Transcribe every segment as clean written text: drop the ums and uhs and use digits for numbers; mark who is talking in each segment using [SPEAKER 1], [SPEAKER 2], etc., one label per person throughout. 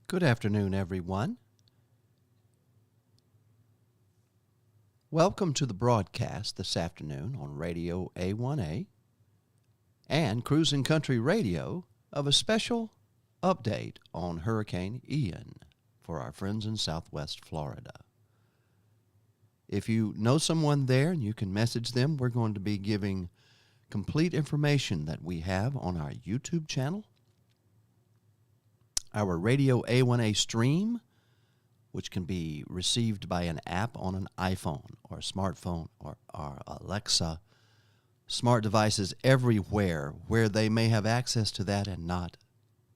[SPEAKER 1] Good afternoon, everyone. Welcome to the broadcast this afternoon on Radio A1A and Cruising Country Radio of a special update on Hurricane Ian for our friends in Southwest Florida. If you know someone there and you can message them, we're going to be giving complete information that we have on our YouTube channel, our Radio A1A stream, which can be received by an app on an iPhone or a smartphone or Alexa, smart devices everywhere where they may have access to that and not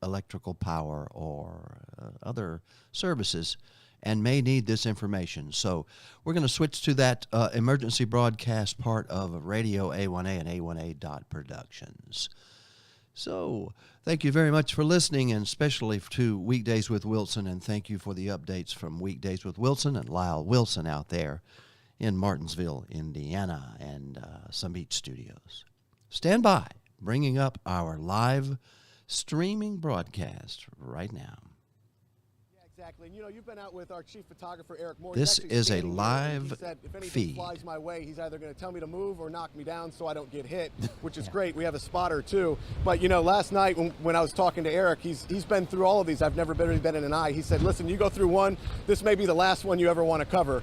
[SPEAKER 1] electrical power or other services and may need this information. So we're going to switch to that emergency broadcast part of Radio A1A and A1A.Productions. So thank you very much for listening, and especially to Weekdays with Wilson, and thank you for the updates from Weekdays with Wilson and Lyle Wilson out there in Martinsville, Indiana, and Summit Studios. Stand by, bringing up our live streaming broadcast right now.
[SPEAKER 2] Exactly. And, you know, you've been out with our chief photographer, Eric Moore.
[SPEAKER 1] This is a live
[SPEAKER 2] said, if anything
[SPEAKER 1] feed.
[SPEAKER 2] Flies my way, he's either going to tell me to move or knock me down so I don't get hit, which is great. We have a spotter, too. But, you know, last night when I was talking to Eric, he's been through all of these. I've never really been in an eye. He said, listen, you go through one, this may be the last one you ever want to cover,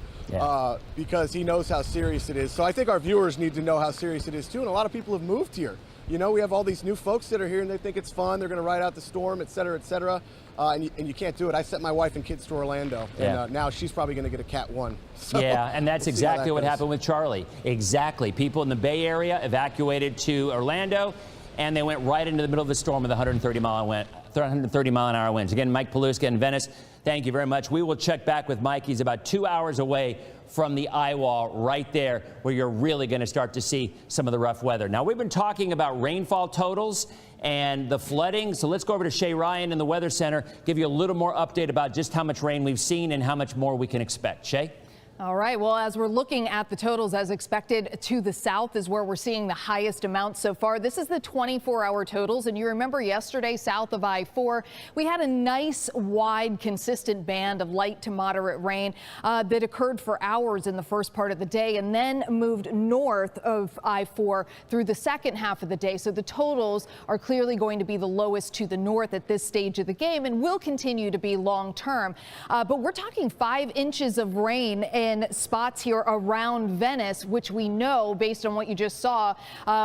[SPEAKER 2] because he knows how serious it is. So I think our viewers need to know how serious it is, too. And a lot of people have moved here. You know, we have all these new folks that are here and they think it's fun. They're going to ride out the storm, et cetera, et cetera. And you can't do it. I sent my wife and kids to Orlando, and now she's probably going to get a Cat 1. So
[SPEAKER 3] yeah, and that's exactly what
[SPEAKER 2] goes.
[SPEAKER 3] happened with Charlie. Exactly. People in the Bay Area evacuated to Orlando, and they went right into the middle of the storm with 130 mile an hour winds. Again, Mike Paluska in Venice, thank you very much. We will check back with Mike. He's about 2 hours away from the eye wall right there where you're really going to start to see some of the rough weather. Now, we've been talking about rainfall totals and the flooding, so let's go over to Shay Ryan in the Weather Center, give you a little more update about just how much rain we've seen and how much more we can expect. Shay?
[SPEAKER 4] All right. Well, as we're looking at the totals, as expected, to the south is where we're seeing the highest amount so far. This is the 24-hour totals. And you remember yesterday, south of I-4, we had a nice, wide, consistent band of light to moderate rain that occurred for hours in the first part of the day and then moved north of I-4 through the second half of the day. So the totals are clearly going to be the lowest to the north at this stage of the game and will continue to be long term. But we're talking 5 inches of rain in spots here around Venice, which we know, based on what you just saw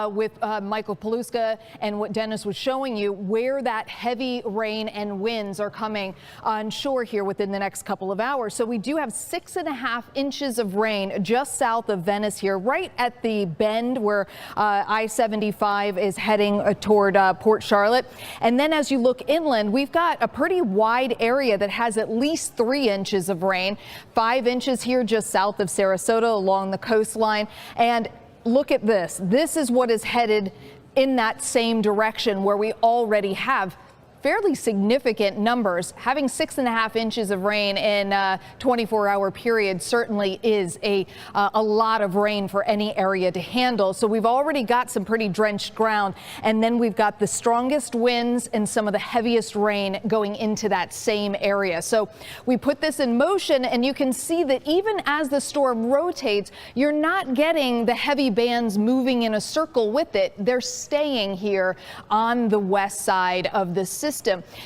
[SPEAKER 4] with Michael Paluska and what Dennis was showing you, where that heavy rain and winds are coming on shore here within the next couple of hours. So we do have 6.5 inches of rain just south of Venice here, right at the bend where I-75 is heading toward Port Charlotte. And then as you look inland, we've got a pretty wide area that has at least 3 inches of rain, 5 inches here just south of Sarasota along the coastline. And look at this. This is what is headed in that same direction where we already have fairly significant numbers. Having 6.5 inches of rain in a 24-hour period certainly is a lot of rain for any area to handle. So we've already got some pretty drenched ground, and then we've got the strongest winds and some of the heaviest rain going into that same area. So we put this in motion, and you can see that even as the storm rotates, you're not getting the heavy bands moving in a circle with it. They're staying here on the west side of the system,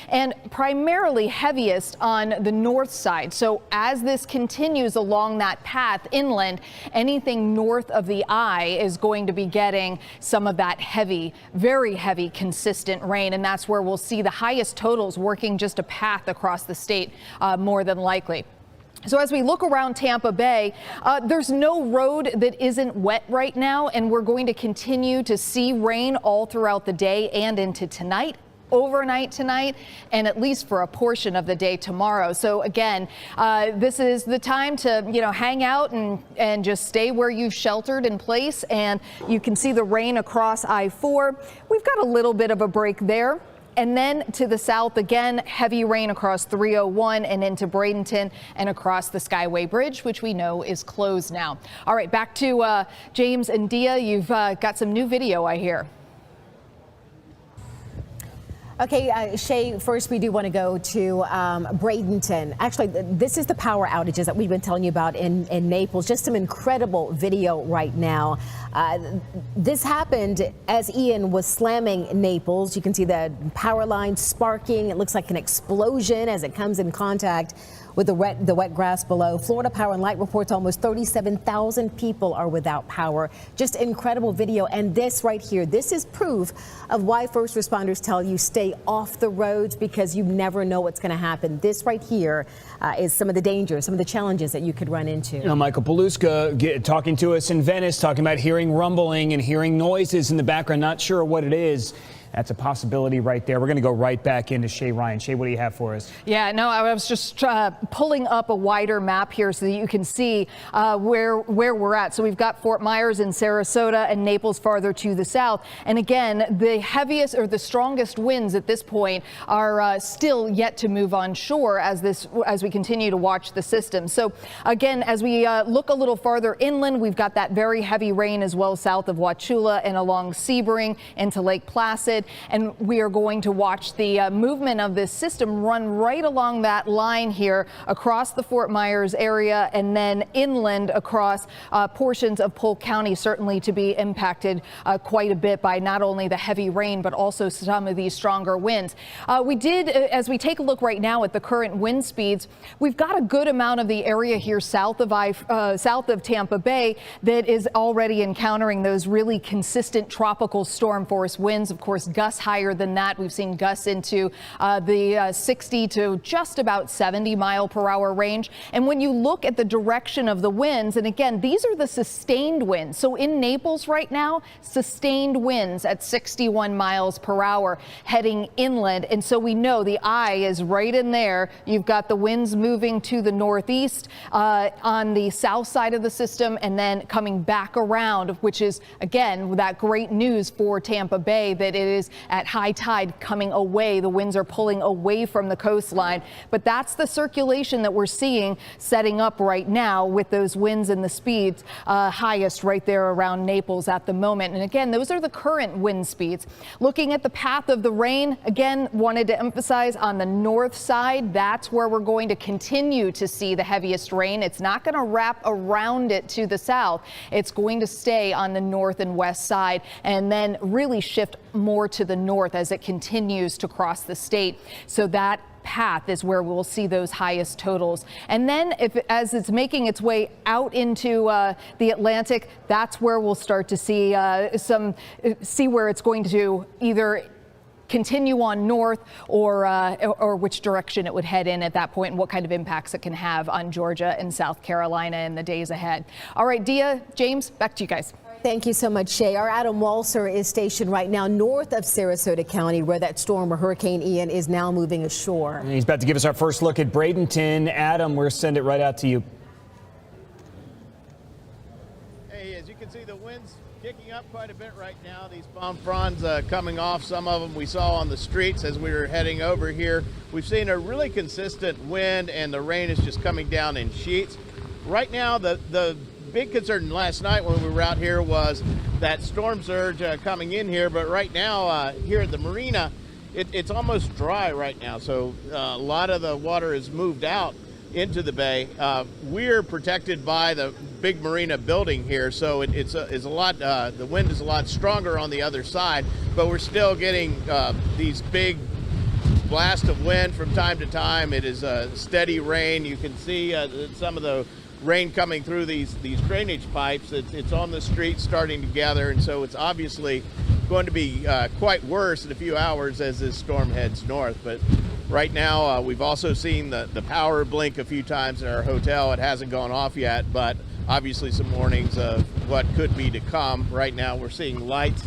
[SPEAKER 4] and primarily heaviest on the north side. So as this continues along that path inland, anything north of the eye is going to be getting some of that heavy, very heavy, consistent rain, and that's where we'll see the highest totals working just a path across the state more than likely. So as we look around Tampa Bay, there's no road that isn't wet right now, and we're going to continue to see rain all throughout the day and into tonight, overnight tonight, and at least for a portion of the day tomorrow. So again, this is the time to, you know, hang out and just stay where you've sheltered in place. And you can see the rain across I-4. We've got a little bit of a break there. And then to the south again, heavy rain across 301 and into Bradenton and across the Skyway Bridge, which we know is closed now. All right, back to James and Dia. You've got some new video, I hear.
[SPEAKER 5] Okay, Shay, first we do want to go to Bradenton. Actually, this is the power outages that we've been telling you about in Naples. Just some incredible video right now. This happened as Ian was slamming Naples. You can see the power line sparking. It looks like an explosion as it comes in contact with the wet grass below. Florida Power and Light reports almost 37,000 people are without power. Just incredible video. And this right here, this is proof of why first responders tell you stay off the roads, because you never know what's going to happen. This right here is some of the dangers, some of the challenges that you could run into.
[SPEAKER 6] You know, Michael Paluska talking to us in Venice, talking about hearing rumbling and hearing noises in the background. Not sure what it is. That's a possibility right there. We're going to go right back into Shay Ryan. Shay, what do you have for us?
[SPEAKER 4] Yeah, no, I was just pulling up a wider map here so that you can see where we're at. So we've got Fort Myers and Sarasota and Naples farther to the south. And again, the heaviest or the strongest winds at this point are still yet to move on shore as we continue to watch the system. So again, as we look a little farther inland, we've got that very heavy rain as well south of Wauchula and along Sebring into Lake Placid. And we are going to watch the movement of this system run right along that line here across the Fort Myers area and then inland across portions of Polk County, certainly to be impacted quite a bit by not only the heavy rain, but also some of these stronger winds. We did, as we take a look right now at the current wind speeds, we've got a good amount of the area here south of Tampa Bay that is already encountering those really consistent tropical storm force winds. Of course, gusts higher than that. We've seen gusts into the 60 to just about 70 mile per hour range. And when you look at the direction of the winds, and again, these are the sustained winds. So in Naples right now, sustained winds at 61 miles per hour heading inland. And so we know the eye is right in there. You've got the winds moving to the northeast on the south side of the system and then coming back around, which is, again, that great news for Tampa Bay that it is at high tide coming away. The winds are pulling away from the coastline, but that's the circulation that we're seeing setting up right now with those winds and the speeds highest right there around Naples at the moment. And again, those are the current wind speeds. Looking at the path of the rain, again, wanted to emphasize on the north side, that's where we're going to continue to see the heaviest rain. It's not going to wrap around it to the south. It's going to stay on the north and west side and then really shift more to the north as it continues to cross the state. So that path is where we'll see those highest totals. And then as it's making its way out into the Atlantic, that's where we'll start to see where it's going to either continue on north or which direction it would head in at that point and what kind of impacts it can have on Georgia and South Carolina in the days ahead. All right, Dia, James, back to you guys.
[SPEAKER 5] Thank you so much, Shay. Our Adam Walser is stationed right now north of Sarasota County, where that storm or Hurricane Ian is now moving ashore.
[SPEAKER 6] And he's about to give us our first look at Bradenton. Adam, we'll send it right out to you.
[SPEAKER 7] Hey, as you can see, the wind's kicking up quite a bit right now. These bomb fronts coming off. Some of them we saw on the streets as we were heading over here. We've seen a really consistent wind, and the rain is just coming down in sheets. Right now, the big concern last night when we were out here was that storm surge coming in here, but right now here at the marina, it's almost dry right now, so a lot of the water has moved out into the bay. We're protected by the big marina building here, so it's a lot, the wind is a lot stronger on the other side, but we're still getting these big blasts of wind from time to time. It is steady rain. You can see some of the rain coming through these drainage pipes. It's on the street starting to gather, and so it's obviously going to be quite worse in a few hours as this storm heads north. But right now we've also seen the power blink a few times in our hotel. It hasn't gone off yet, but obviously some warnings of what could be to come. Right now we're seeing lights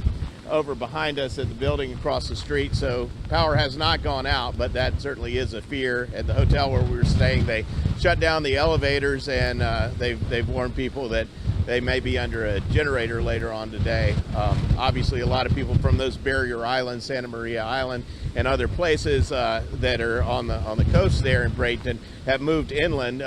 [SPEAKER 7] over behind us at the building across the street, so power has not gone out, but that certainly is a fear. At the hotel where we were staying, they shut down the elevators, and they've warned people that they may be under a generator later on today. Obviously, a lot of people from those barrier islands, Santa Maria Island, and other places that are on the coast there in Bradenton have moved inland.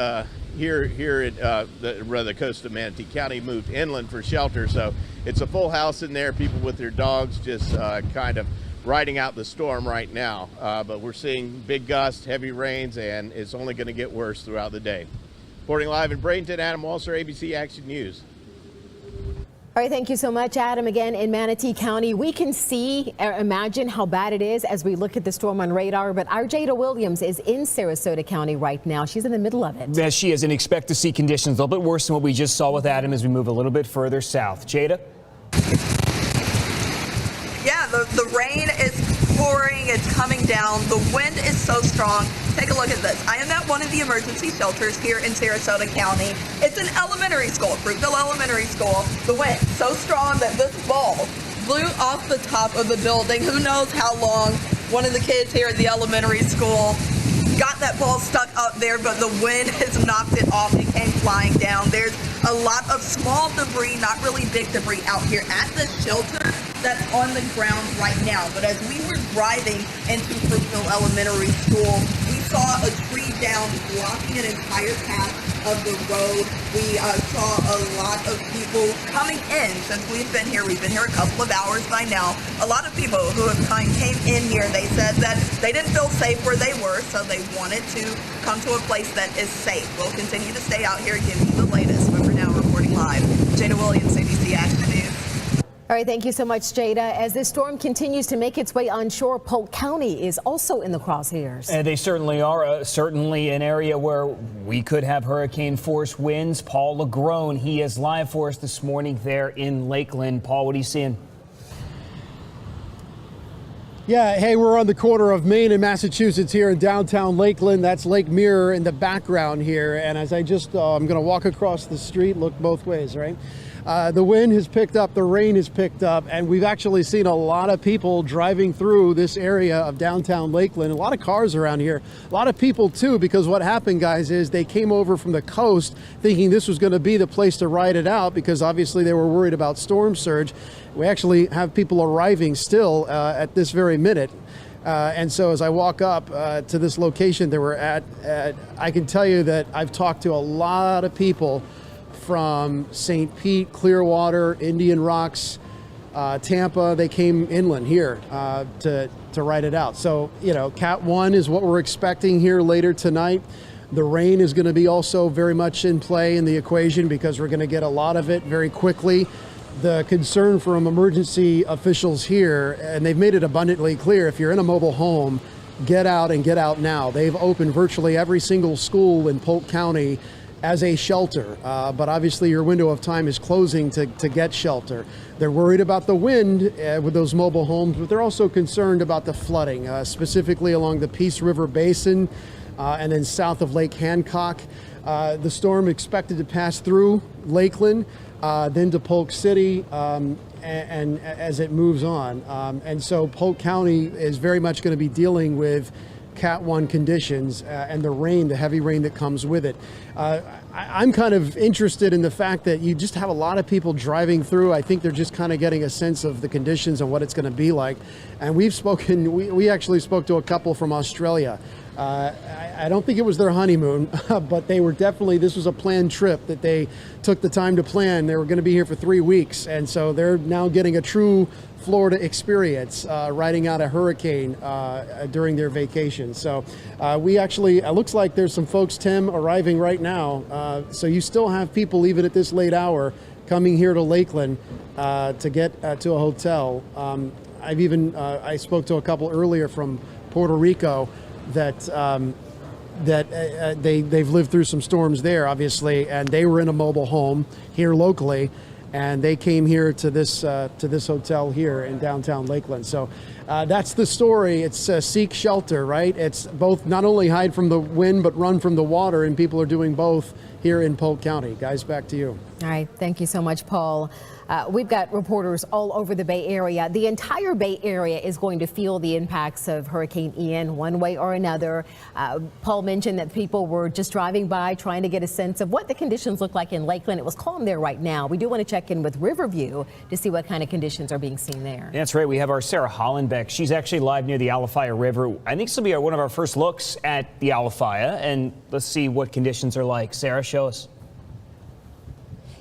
[SPEAKER 7] Here at the coast of Manatee County moved inland for shelter, so it's a full house in there. People with their dogs just kind of riding out the storm right now. But we're seeing big gusts, heavy rains, and it's only going to get worse throughout the day. Reporting live in Bradenton, Adam Walser, ABC Action News.
[SPEAKER 5] All right, thank you so much, Adam. Again, in Manatee County, we can see or imagine how bad it is as we look at the storm on radar. But our Jada Williams is in Sarasota County right now. She's in the middle of it.
[SPEAKER 6] Yes, she is, and expect to see conditions a little bit worse than what we just saw with Adam as we move a little bit further south. Jada?
[SPEAKER 8] Yeah, the rain is pouring, it's coming down. The wind is so strong. Take a look at this. I am at one of the emergency shelters here in Sarasota County. It's an elementary school, Fruitville Elementary School. The wind so strong that this ball flew off the top of the building. Who knows how long. One of the kids here at the elementary school got that ball stuck up there, but the wind has knocked it off. It came flying down. There's a lot of small debris, not really big debris out here at the shelter that's on the ground right now. But as we were driving into Fruitville Elementary School, we saw a tree down blocking an entire path of the road. We saw a lot of people coming in since we've been here. We've been here a couple of hours by now. A lot of people who have came in here, they said that they didn't feel safe where they were, so they wanted to come to a place that is safe. We'll continue to stay out here, giving you the latest. But for now, reporting live, Jada Williams, ABC Action News.
[SPEAKER 5] All right, thank you so much, Jada. As this storm continues to make its way onshore, Polk County is also in the crosshairs.
[SPEAKER 6] And they certainly are. Certainly an area where we could have hurricane force winds. Paul Lagrone, he is live for us this morning there in Lakeland. Paul, what are you seeing?
[SPEAKER 9] Yeah, hey, we're on the corner of Maine and Massachusetts here in downtown Lakeland. That's Lake Mirror in the background here. And as I'm going to walk across the street, look both ways, right? The wind has picked up, the rain has picked up, and we've actually seen a lot of people driving through this area of downtown Lakeland. A lot of cars around here, a lot of people too, because what happened, guys, is they came over from the coast thinking this was going to be the place to ride it out because obviously they were worried about storm surge. We actually have people arriving still at this very minute. And so as I walk up to this location that we're at, I can tell you that I've talked to a lot of people from St. Pete, Clearwater, Indian Rocks, Tampa. They came inland here to ride it out. So, you know, Cat 1 is what we're expecting here later tonight. The rain is going to be also very much in play in the equation because we're going to get a lot of it very quickly. The concern from emergency officials here, and they've made it abundantly clear, if you're in a mobile home, get out and get out now. They've opened virtually every single school in Polk County as a shelter, but obviously your window of time is closing to get shelter. They're worried about the wind with those mobile homes, but they're also concerned about the flooding, specifically along the Peace River Basin and then south of Lake Hancock. The storm expected to pass through Lakeland, then to Polk City, and as it moves on. And so Polk County is very much going to be dealing with Cat 1 conditions and the rain, the heavy rain that comes with it. I'm kind of interested in the fact that you just have a lot of people driving through. I think they're just kind of getting a sense of the conditions and what it's going to be like. And we actually spoke to a couple from Australia. I don't think it was their honeymoon, but they were definitely, this was a planned trip that they took the time to plan. They were going to be here for 3 weeks. And so they're now getting a true Florida experience, riding out a hurricane during their vacation. So we actually, it looks like there's some folks, Tim, arriving right now. So you still have people, even at this late hour, coming here to Lakeland to get to a hotel. I spoke to a couple earlier from Puerto Rico that they've lived through some storms there, obviously, and they were in a mobile home here locally. And they came here to this hotel here in downtown Lakeland. So that's the story. It's seek shelter, right? It's both not only hide from the wind, but run from the water. And people are doing both here in Polk County. Guys, back to you.
[SPEAKER 5] All right. Thank you so much, Paul. We've got reporters all over the Bay Area. The entire Bay Area is going to feel the impacts of Hurricane Ian one way or another. Paul mentioned that people were just driving by trying to get a sense of what the conditions look like in Lakeland. It was calm there right now. We do want to check in with Riverview to see what kind of conditions are being seen there.
[SPEAKER 6] That's right. We have our Sarah Hollenbeck. She's actually live near the Alafaya River. I think this will be one of our first looks at the Alafaya, and let's see what conditions are like. Sarah, show us.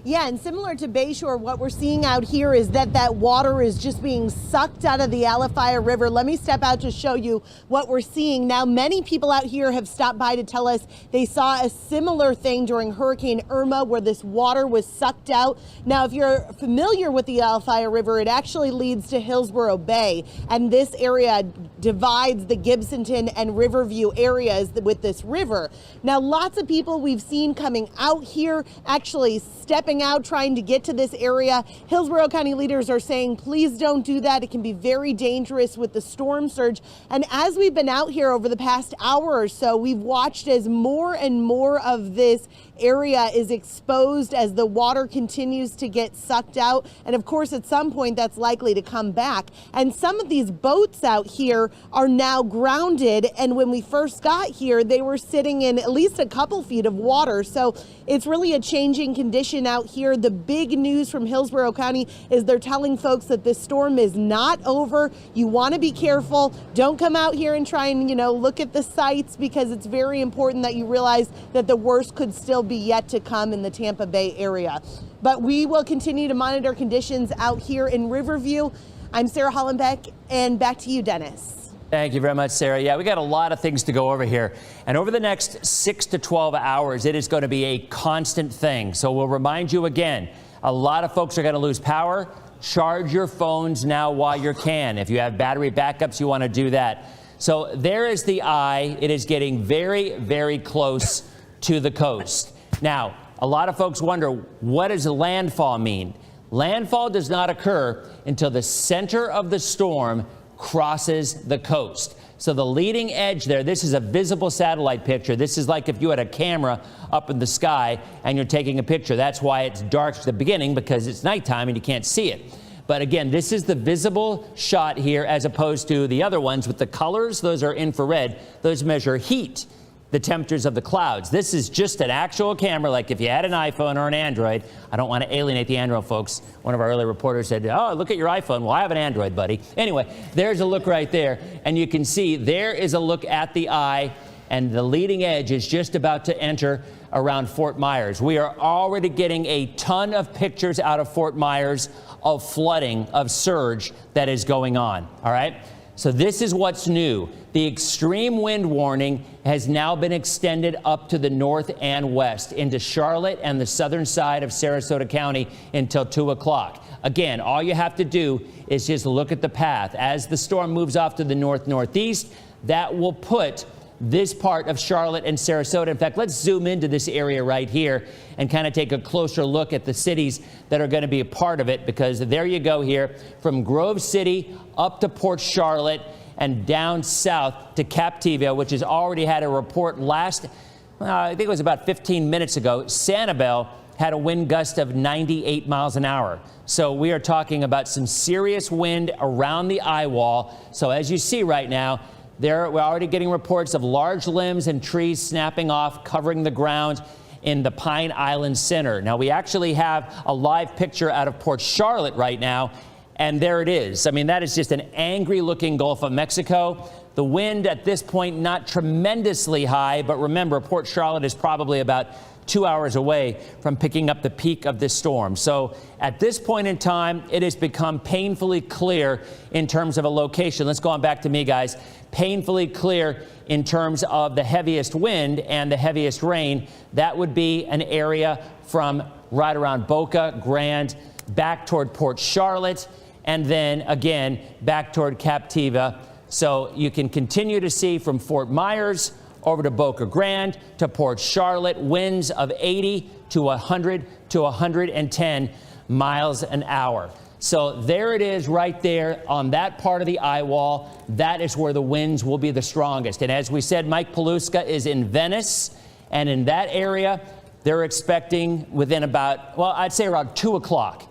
[SPEAKER 10] Yeah, and similar to Bayshore, what we're seeing out here is that water is just being sucked out of the Alafaya River. Let me step out to show you what we're seeing. Now, many people out here have stopped by to tell us they saw a similar thing during Hurricane Irma, where this water was sucked out. Now, if you're familiar with the Alafaya River, it actually leads to Hillsborough Bay, and this area divides the Gibsonton and Riverview areas with this river. Now, lots of people we've seen coming out here, actually stepping out, trying to get to this area. Hillsborough County leaders are saying, please don't do that. It can be very dangerous with the storm surge. And as we've been out here over the past hour or so, we've watched as more and more of this area is exposed as the water continues to get sucked out. And of course, at some point that's likely to come back. And some of these boats out here are now grounded. And when we first got here, they were sitting in at least a couple feet of water. So it's really a changing condition out here. The big news from Hillsborough County is they're telling folks that this storm is not over. You want to be careful. Don't come out here and try and, look at the sights, because it's very important that you realize that the worst could still be yet to come in the Tampa Bay area. But we will continue to monitor conditions out here in Riverview. I'm Sarah Hollenbeck, and back to you, Dennis.
[SPEAKER 3] Thank you very much, Sarah. Yeah, we got a lot of things to go over here. And over the next 6 to 12 hours, it is going to be a constant thing. So we'll remind you again, a lot of folks are going to lose power. Charge your phones now while you can. If you have battery backups, you want to do that. So there is the eye. It is getting very, very close to the coast. Now, a lot of folks wonder, what does landfall mean? Landfall does not occur until the center of the storm crosses the coast. So the leading edge there, this is a visible satellite picture. This is like if you had a camera up in the sky and you're taking a picture. That's why it's dark at the beginning, because it's nighttime and you can't see it. But again, this is the visible shot here, as opposed to the other ones with the colors. Those are infrared. Those measure heat, the temperatures of the clouds. This is just an actual camera, like if you had an iPhone or an Android. I don't want to alienate the Android folks. One of our early reporters said, oh, look at your iPhone. Well, I have an Android, buddy. Anyway, there's a look right there. And you can see there is a look at the eye, and the leading edge is just about to enter around Fort Myers. We are already getting a ton of pictures out of Fort Myers of flooding, of surge that is going on, all right? So this is what's new. The extreme wind warning has now been extended up to the north and west into Charlotte and the southern side of Sarasota County until 2 o'clock. Again, all you have to do is just look at the path. As the storm moves off to the north-northeast, that will put this part of Charlotte and Sarasota. In fact, let's zoom into this area right here and kind of take a closer look at the cities that are going to be a part of it, because there you go here, from Grove City up to Port Charlotte and down south to Captiva, which has already had a report last, I think it was about 15 minutes ago. Sanibel had a wind gust of 98 miles an hour. So we are talking about some serious wind around the eye wall. So as you see right now, we're already getting reports of large limbs and trees snapping off, covering the ground in the Pine Island Center. Now, we actually have a live picture out of Port Charlotte right now, and there it is. I mean, that is just an angry-looking Gulf of Mexico. The wind at this point not tremendously high, but remember, Port Charlotte is probably about 2 hours away from picking up the peak of this storm. So at this point in time, it has become painfully clear in terms of a location. Let's go on back to me, guys. Painfully clear in terms of the heaviest wind and the heaviest rain. That would be an area from right around Boca Grande back toward Port Charlotte, and then again back toward Captiva. So you can continue to see from Fort Myers over to Boca Grande to Port Charlotte, winds of 80 to 100 to 110 miles an hour. So there it is right there on that part of the eye wall. That is where the winds will be the strongest. And as we said, Mike Paluska is in Venice, and in that area, they're expecting within about, well, I'd say around 2 o'clock.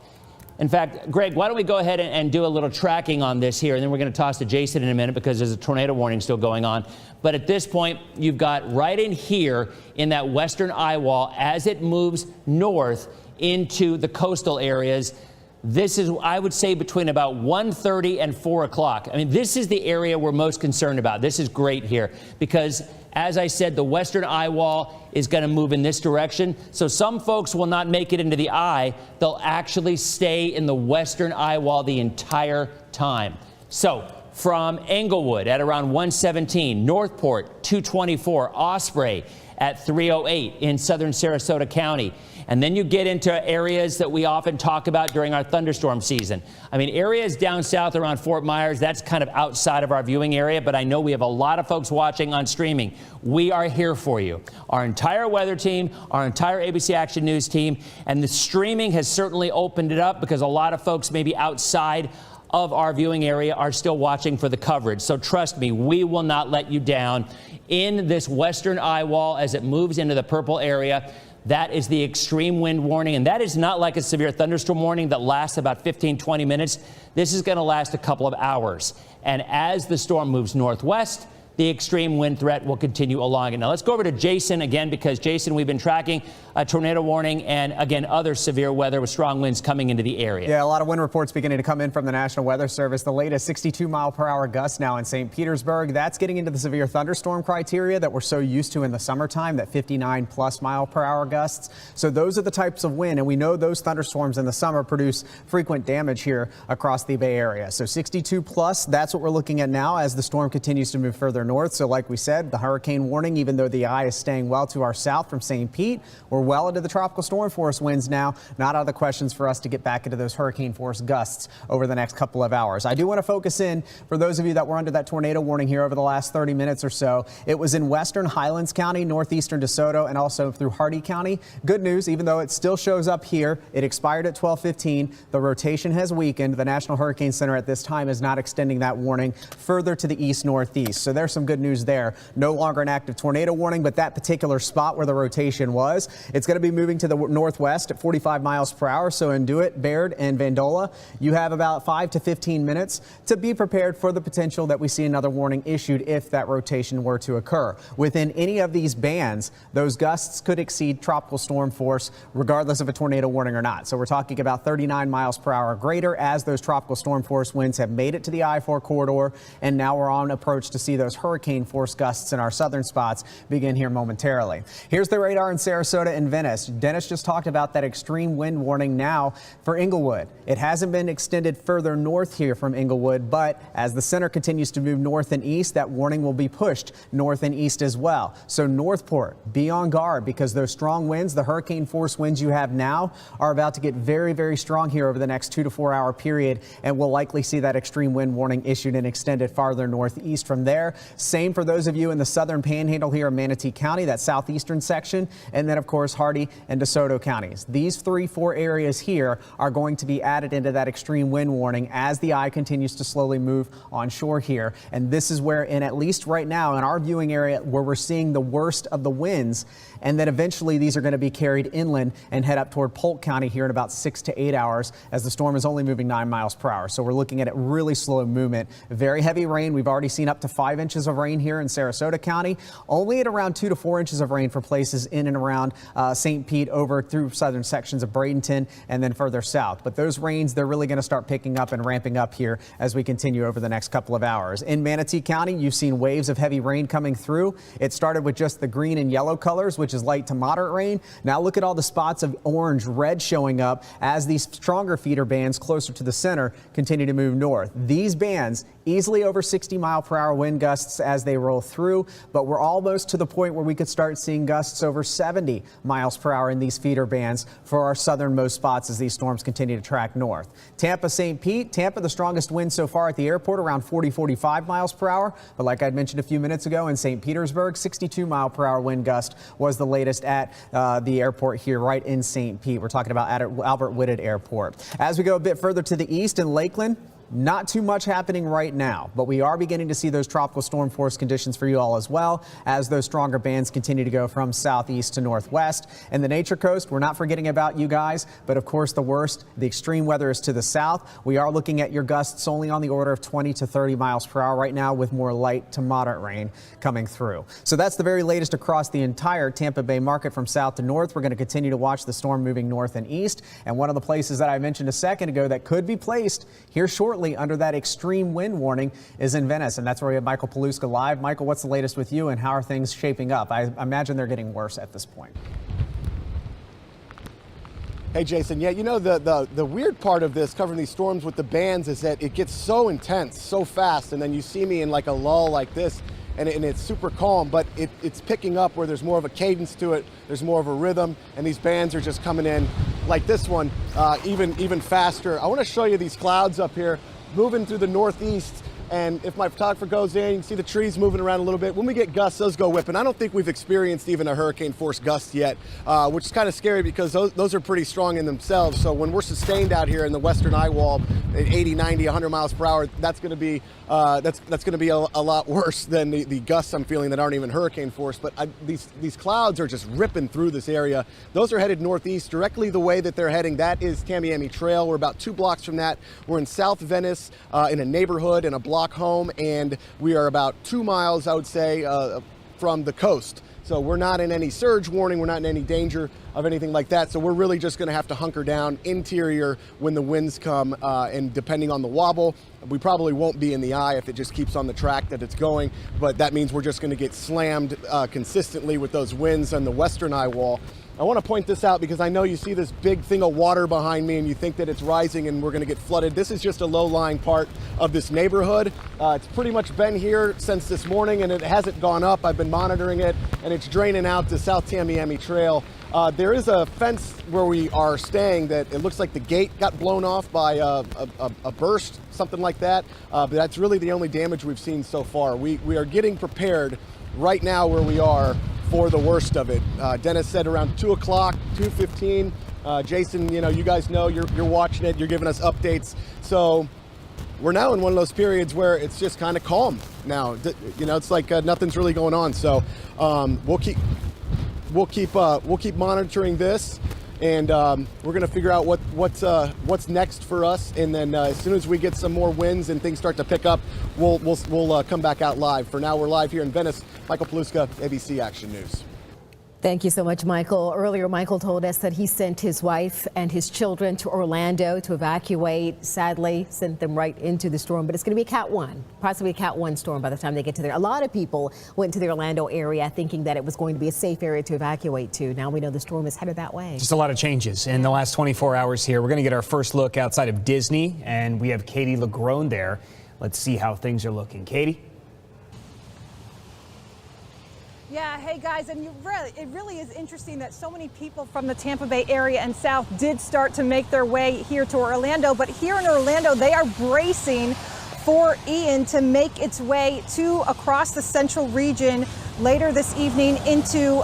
[SPEAKER 3] In fact, Greg, why don't we go ahead and do a little tracking on this here, and then we're going to toss to Jason in a minute because there's a tornado warning still going on. But at this point, you've got right in here in that western eye wall, as it moves north into the coastal areas, this is, I would say, between about 1:30 and 4 o'clock. I mean, this is the area we're most concerned about. This is great here because As I said, the western eye wall is going to move in this direction. So some folks will not make it into the eye. They'll actually stay in the western eye wall the entire time. So from Englewood at around 117, Northport 224, Osprey at 308 in southern Sarasota County. And then you get into areas that we often talk about during our thunderstorm season. I mean, areas down south around Fort Myers, that's kind of outside of our viewing area, but I know we have a lot of folks watching on streaming. We are here for you. Our entire weather team, our entire ABC Action News team, and the streaming has certainly opened it up because a lot of folks maybe outside of our viewing area are still watching for the coverage. So trust me, we will not let you down in this western eye wall as it moves into the purple area. That is the extreme wind warning, and that is not like a severe thunderstorm warning that lasts about 15, 20 minutes. This is going to last a couple of hours. And as the storm moves northwest, the extreme wind threat will continue along it. Now let's go over to Jason again, because Jason, we've been tracking a tornado warning and again other severe weather with strong winds coming into the area.
[SPEAKER 11] Yeah, a lot of wind reports beginning to come in from the National Weather Service. The latest 62-mile-per-hour gusts now in St. Petersburg. That's getting into the severe thunderstorm criteria that we're so used to in the summertime, that 59+ mile-per-hour gusts. So those are the types of wind, and we know those thunderstorms in the summer produce frequent damage here across the Bay Area. So 62+, that's what we're looking at now as the storm continues to move further north. So like we said, the hurricane warning, even though the eye is staying well to our south from St. Pete, we're well into the tropical storm force winds now. Not out of the questions for us to get back into those hurricane force gusts over the next couple of hours. I do want to focus in for those of you that were under that tornado warning here over the last 30 minutes or so. It was in western Highlands County, northeastern DeSoto, and also through Hardy County. Good news, even though it still shows up here, it expired at 12:15. The rotation has weakened. The National Hurricane Center at this time is not extending that warning further to the east-northeast. So there's some good news there. No longer an active tornado warning, but that particular spot where the rotation was, it's going to be moving to the northwest at 45 miles per hour. So in Dewitt, Baird, and Vandola, you have about 5 to 15 minutes to be prepared for the potential that we see another warning issued if that rotation were to occur. Within any of these bands, those gusts could exceed tropical storm force regardless of a tornado warning or not. So we're talking about 39 miles per hour or greater as those tropical storm force winds have made it to the I-4 corridor, and now we're on approach to see those hurricane force gusts in our southern spots begin here momentarily. Here's the radar in Sarasota and Venice. Dennis just talked about that extreme wind warning now for Englewood. It hasn't been extended further north here from Englewood, but as the center continues to move north and east, that warning will be pushed north and east as well. So Northport, be on guard, because those strong winds, the hurricane force winds you have now, are about to get very, very strong here over the next 2 to 4 hour period, and we'll likely see that extreme wind warning issued and extended farther northeast from there. Same for those of you in the southern panhandle here in Manatee County, that southeastern section, and then of course Hardy and DeSoto counties. These 3-4 areas here are going to be added into that extreme wind warning as the eye continues to slowly move onshore here. And this is where, in at least right now in our viewing area, where we're seeing the worst of the winds. And then eventually these are going to be carried inland and head up toward Polk County here in about 6 to 8 hours, as the storm is only moving 9 miles per hour. So we're looking at a really slow movement. Very heavy rain. We've already seen up to 5 inches of rain here in Sarasota County, only at around 2 to 4 inches of rain for places in and around St. Pete over through southern sections of Bradenton and then further south. But those rains, they're really going to start picking up and ramping up here as we continue over the next couple of hours. In Manatee County, you've seen waves of heavy rain coming through. It started with just the green and yellow colors, which is light to moderate rain. Now look at all the spots of orange, red showing up as these stronger feeder bands closer to the center continue to move north. These bands easily over 60-mile-per-hour wind gusts as they roll through, but we're almost to the point where we could start seeing gusts over 70 miles per hour in these feeder bands for our southernmost spots as these storms continue to track north. Tampa, St. Pete, Tampa, the strongest wind so far at the airport, around 40-45 miles per hour. But like I'd mentioned a few minutes ago, in St. Petersburg, 62-mile-per-hour wind gust was the latest at the airport here right in St. Pete. We're talking about at Albert Whitted Airport. As we go a bit further to the east in Lakeland, not too much happening right now, but we are beginning to see those tropical storm force conditions for you all as well as those stronger bands continue to go from southeast to northwest. And the Nature Coast, we're not forgetting about you guys, but of course the worst, the extreme weather is to the south. We are looking at your gusts only on the order of 20 to 30 miles per hour right now, with more light to moderate rain coming through. So that's the very latest across the entire Tampa Bay market from south to north. We're going to continue to watch the storm moving north and east. And one of the places that I mentioned a second ago that could be placed here shortly currently under that extreme wind warning is in Venice, and that's where we have Michael Paluska live. Michael, what's the latest with you, and how are things shaping up? I imagine they're getting worse at this point.
[SPEAKER 2] Hey, Jason. Yeah, you know, the weird part of this, covering these storms with the bands, is that it gets so intense, so fast, and then you see me in like a lull like this, and it's super calm, but it's picking up where there's more of a cadence to it, there's more of a rhythm, and these bands are just coming in like this one, even faster. I want to show you these clouds up here moving through the northeast. And if my photographer goes in, you can see the trees moving around a little bit. When we get gusts, those go whipping. I don't think we've experienced even a hurricane force gust yet, which is kind of scary because those are pretty strong in themselves. So when we're sustained out here in the western eye wall at 80, 90, 100 miles per hour, that's going to be that's going to be a lot worse than the gusts I'm feeling that aren't even hurricane force. But these clouds are just ripping through this area. Those are headed northeast, directly the way that they're heading. That is Tamiami Trail. We're about 2 blocks from that. We're in South Venice, in a neighborhood, in a block home, and we are about 2 miles, I would say, from the coast. So we're not in any surge warning, we're not in any danger of anything like that. So we're really just gonna have to hunker down interior when the winds come, and depending on the wobble, we probably won't be in the eye if it just keeps on the track that it's going, but that means we're just gonna get slammed consistently with those winds on the western eye wall. I want to point this out because I know you see this big thing of water behind me and you think that it's rising and we're going to get flooded. This is just a low-lying part of this neighborhood. It's pretty much been here since this morning and it hasn't gone up. I've been monitoring it and it's draining out to South Tamiami Trail. There is a fence where we are staying that it looks like the gate got blown off by a burst, something like that. But that's really the only damage we've seen so far. We are getting prepared right now where we are for the worst of it. Dennis said around 2 o'clock, 2:15. Jason, you know, you guys know, you're watching it, you're giving us updates. So we're now in one of those periods where it's just kind of calm now. You know, it's like nothing's really going on. So we'll keep monitoring this, and we're gonna figure out what's next for us. And then as soon as we get some more winds and things start to pick up, we'll come back out live. For now, we're live here in Venice. Michael Paluska, ABC Action News.
[SPEAKER 5] Thank you so much, Michael. Earlier, Michael told us that he sent his wife and his children to Orlando to evacuate. Sadly, sent them right into the storm, but it's going to be a Cat 1, possibly a Cat 1 storm by the time they get to there. A lot of people went to the Orlando area thinking that it was going to be a safe area to evacuate to. Now we know the storm is headed that way.
[SPEAKER 6] Just a lot of changes in the last 24 hours here. We're going to get our first look outside of Disney, and we have Katie LaGrone there. Let's see how things are looking. Katie?
[SPEAKER 12] Yeah, hey guys, and it really is interesting that so many people from the Tampa Bay area and south did start to make their way here to Orlando, but here in Orlando, they are bracing for Ian to make its way across the central region later this evening into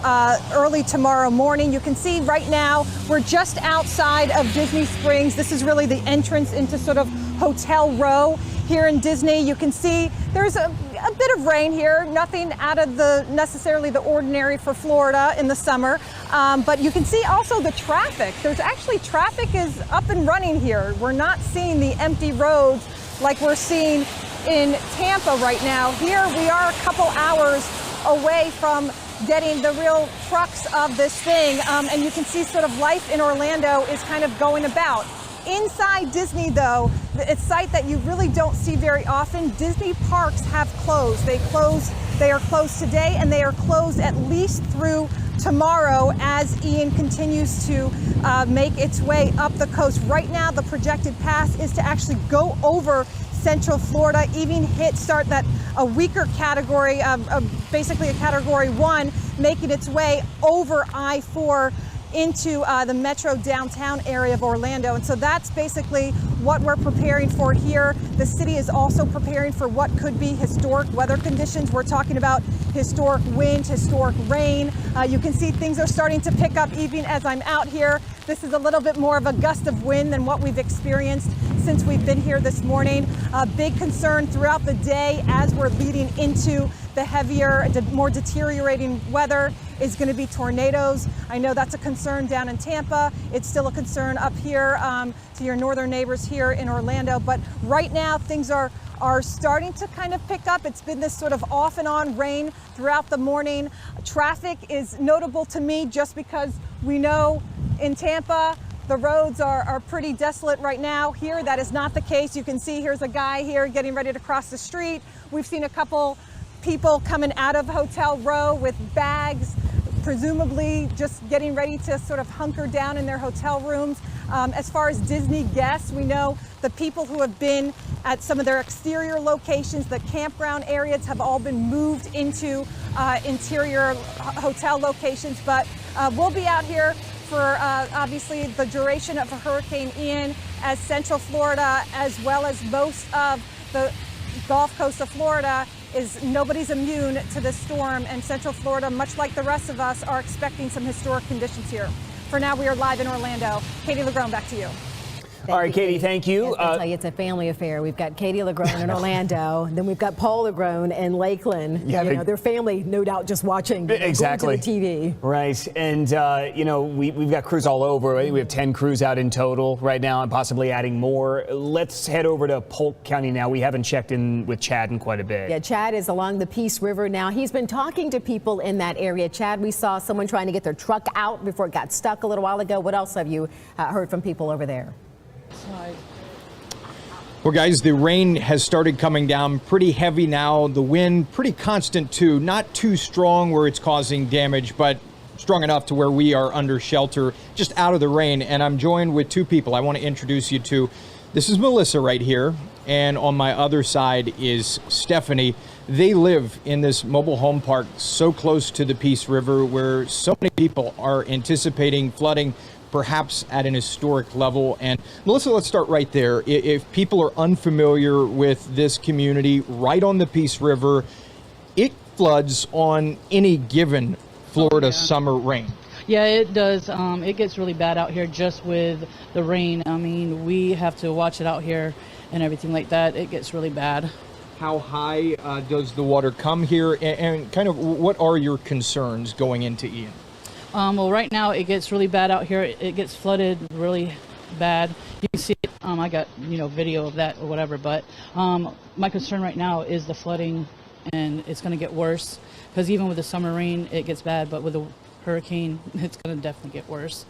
[SPEAKER 12] early tomorrow morning. You can see right now, we're just outside of Disney Springs. This is really the entrance into sort of Hotel Row here in Disney. You can see there's a bit of rain here, nothing out of necessarily the ordinary for Florida in the summer, but you can see also the traffic. There's actually traffic is up and running here. We're not seeing the empty roads like we're seeing in Tampa right now. Here we are a couple hours away from getting the real crux of this thing, and you can see sort of life in Orlando is kind of going about. Inside Disney, though, it's a site that you really don't see very often. Disney parks have closed. They are closed today, and they are closed at least through tomorrow as Ian continues to make its way up the coast. Right now, the projected path is to actually go over Central Florida, even start that a weaker category, basically a Category 1, making its way over I-4 into the metro downtown area of Orlando. And so that's basically what we're preparing for here. The city is also preparing for what could be historic weather conditions. We're talking about historic wind, historic rain. You can see things are starting to pick up even as I'm out here. This is a little bit more of a gust of wind than what we've experienced since we've been here this morning. A big concern throughout the day as we're leading into the heavier, more deteriorating weather is going to be tornadoes. I know that's a concern down in Tampa. It's still a concern up here to your northern neighbors here in Orlando. But right now things are starting to kind of pick up. It's been this sort of off and on rain throughout the morning. Traffic is notable to me just because we know in Tampa, the roads are pretty desolate right now. Here, that is not the case. You can see here's a guy here getting ready to cross the street. We've seen a couple people coming out of Hotel Row with bags, presumably just getting ready to sort of hunker down in their hotel rooms. As far as Disney guests, we know the people who have been at some of their exterior locations, the campground areas, have all been moved into interior hotel locations. But we'll be out here for obviously the duration of Hurricane Ian, as Central Florida, as well as most of the Gulf Coast of Florida, nobody's immune to this storm, and Central Florida, much like the rest of us, are expecting some historic conditions here. For now, we are live in Orlando. Katie LeGrone, back to you.
[SPEAKER 6] All right, Katie, thank you.
[SPEAKER 5] Yes, I'll tell you, it's a family affair. We've got Katie LeGrone in Orlando, then we've got Paul LeGrone in Lakeland.
[SPEAKER 6] Yeah,
[SPEAKER 5] you know, their family, no doubt, just watching
[SPEAKER 6] exactly
[SPEAKER 5] going to the TV.
[SPEAKER 6] Right, and you know, we've got crews all over. Right? We have 10 crews out in total right now, and possibly adding more. Let's head over to Polk County now. We haven't checked in with Chad in quite a bit.
[SPEAKER 5] Yeah, Chad is along the Peace River now. He's been talking to people in that area. Chad, we saw someone trying to get their truck out before it got stuck a little while ago. What else have you heard from people over there?
[SPEAKER 13] Well, guys, the rain has started coming down pretty heavy now. The wind pretty constant, too. Not too strong where it's causing damage, but strong enough to where we are under shelter, just out of the rain. And I'm joined with two people I want to introduce you to. This is Melissa right here, and on my other side is Stephanie. They live in this mobile home park so close to the Peace River where so many people are anticipating flooding, perhaps at an historic level. And Melissa, let's start right there. If people are unfamiliar with this community right on the Peace River, it floods on any given Florida summer rain.
[SPEAKER 14] Yeah, it does. It gets really bad out here just with the rain. I mean, we have to watch it out here and everything like that. It gets really bad.
[SPEAKER 13] How high does the water come here, and kind of what are your concerns going into Ian?
[SPEAKER 14] Well, right now it gets really bad out here. It gets flooded really bad. You can see it. I got video of that or whatever. But my concern right now is the flooding, and it's going to get worse because even with the summer rain, it gets bad. But with the hurricane, it's going to definitely get worse.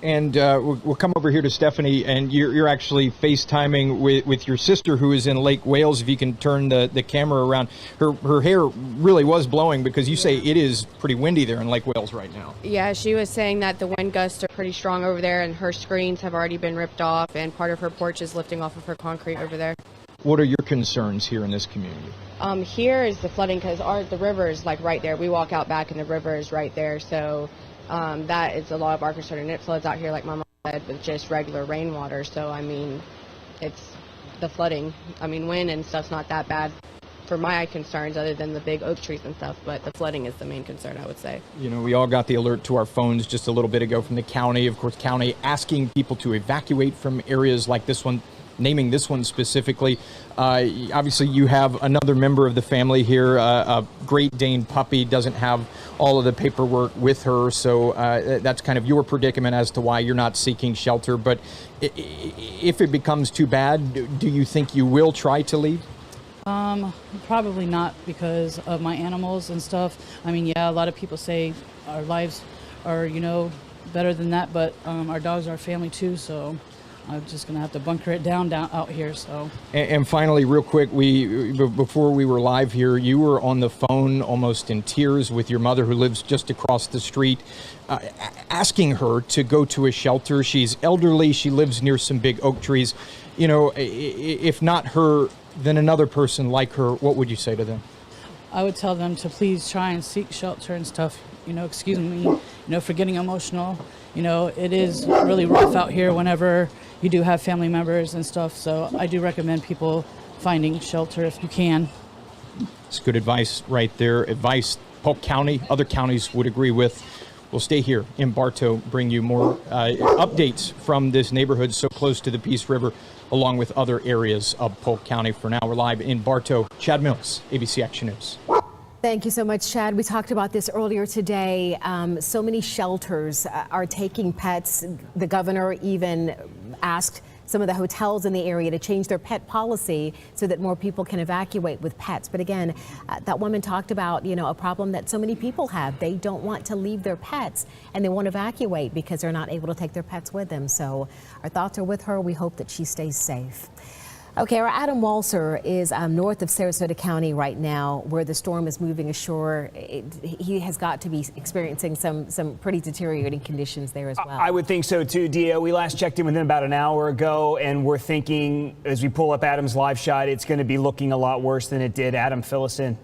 [SPEAKER 13] And we'll come over here to Stephanie, and you're actually FaceTiming with your sister who is in Lake Wales. If you can turn the camera around. Her hair really was blowing because you say it is pretty windy there in Lake Wales right now.
[SPEAKER 15] Yeah, she was saying that the wind gusts are pretty strong over there, and her screens have already been ripped off, and part of her porch is lifting off of her concrete over there.
[SPEAKER 13] What are your concerns here in this community?
[SPEAKER 15] Here is the flooding because the river is like right there. We walk out back and the river is right there, so that is a lot of our concern, and it floods out here, like my mom said, with just regular rainwater. So, I mean, it's the flooding. I mean, wind and stuff's not that bad for my concerns other than the big oak trees and stuff, but the flooding is the main concern, I would say.
[SPEAKER 13] You know, we all got the alert to our phones just a little bit ago from the county, of course, county asking people to evacuate from areas like this one, naming this one specifically. Obviously, you have another member of the family here, a Great Dane puppy, doesn't have all of the paperwork with her, so that's kind of your predicament as to why you're not seeking shelter. But if it becomes too bad, do you think you will try to leave?
[SPEAKER 14] Probably not because of my animals and stuff. I mean, yeah, a lot of people say our lives are, better than that, but our dogs are family too, so I'm just gonna have to bunker it down out here. So. And
[SPEAKER 13] finally, real quick, before we were live here, you were on the phone almost in tears with your mother, who lives just across the street, asking her to go to a shelter. She's elderly. She lives near some big oak trees. If not her, then another person like her. What would you say to them?
[SPEAKER 14] I would tell them to please try and seek shelter and stuff. Excuse me, for getting emotional. It is really rough out here whenever you do have family members and stuff. So I do recommend people finding shelter if you can.
[SPEAKER 13] It's good advice right there. Advice Polk County, other counties would agree with. We'll stay here in Bartow, bring you more updates from this neighborhood so close to the Peace River, along with other areas of Polk County. For now, we're live in Bartow. Chad Mills, ABC Action News.
[SPEAKER 5] Thank you so much, Chad. We talked about this earlier today. So many shelters are taking pets. The governor even asked some of the hotels in the area to change their pet policy so that more people can evacuate with pets. But again, that woman talked about, a problem that so many people have. They don't want to leave their pets and they won't evacuate because they're not able to take their pets with them. So our thoughts are with her. We hope that she stays safe. Okay, our Adam Walser is north of Sarasota County right now, where the storm is moving ashore. He has got to be experiencing some pretty deteriorating conditions there as well.
[SPEAKER 6] I would think so too, Dio. We last checked in with him about an hour ago, and we're thinking, as we pull up Adam's live shot, it's going to be looking a lot worse than it did. Adam, fill us in.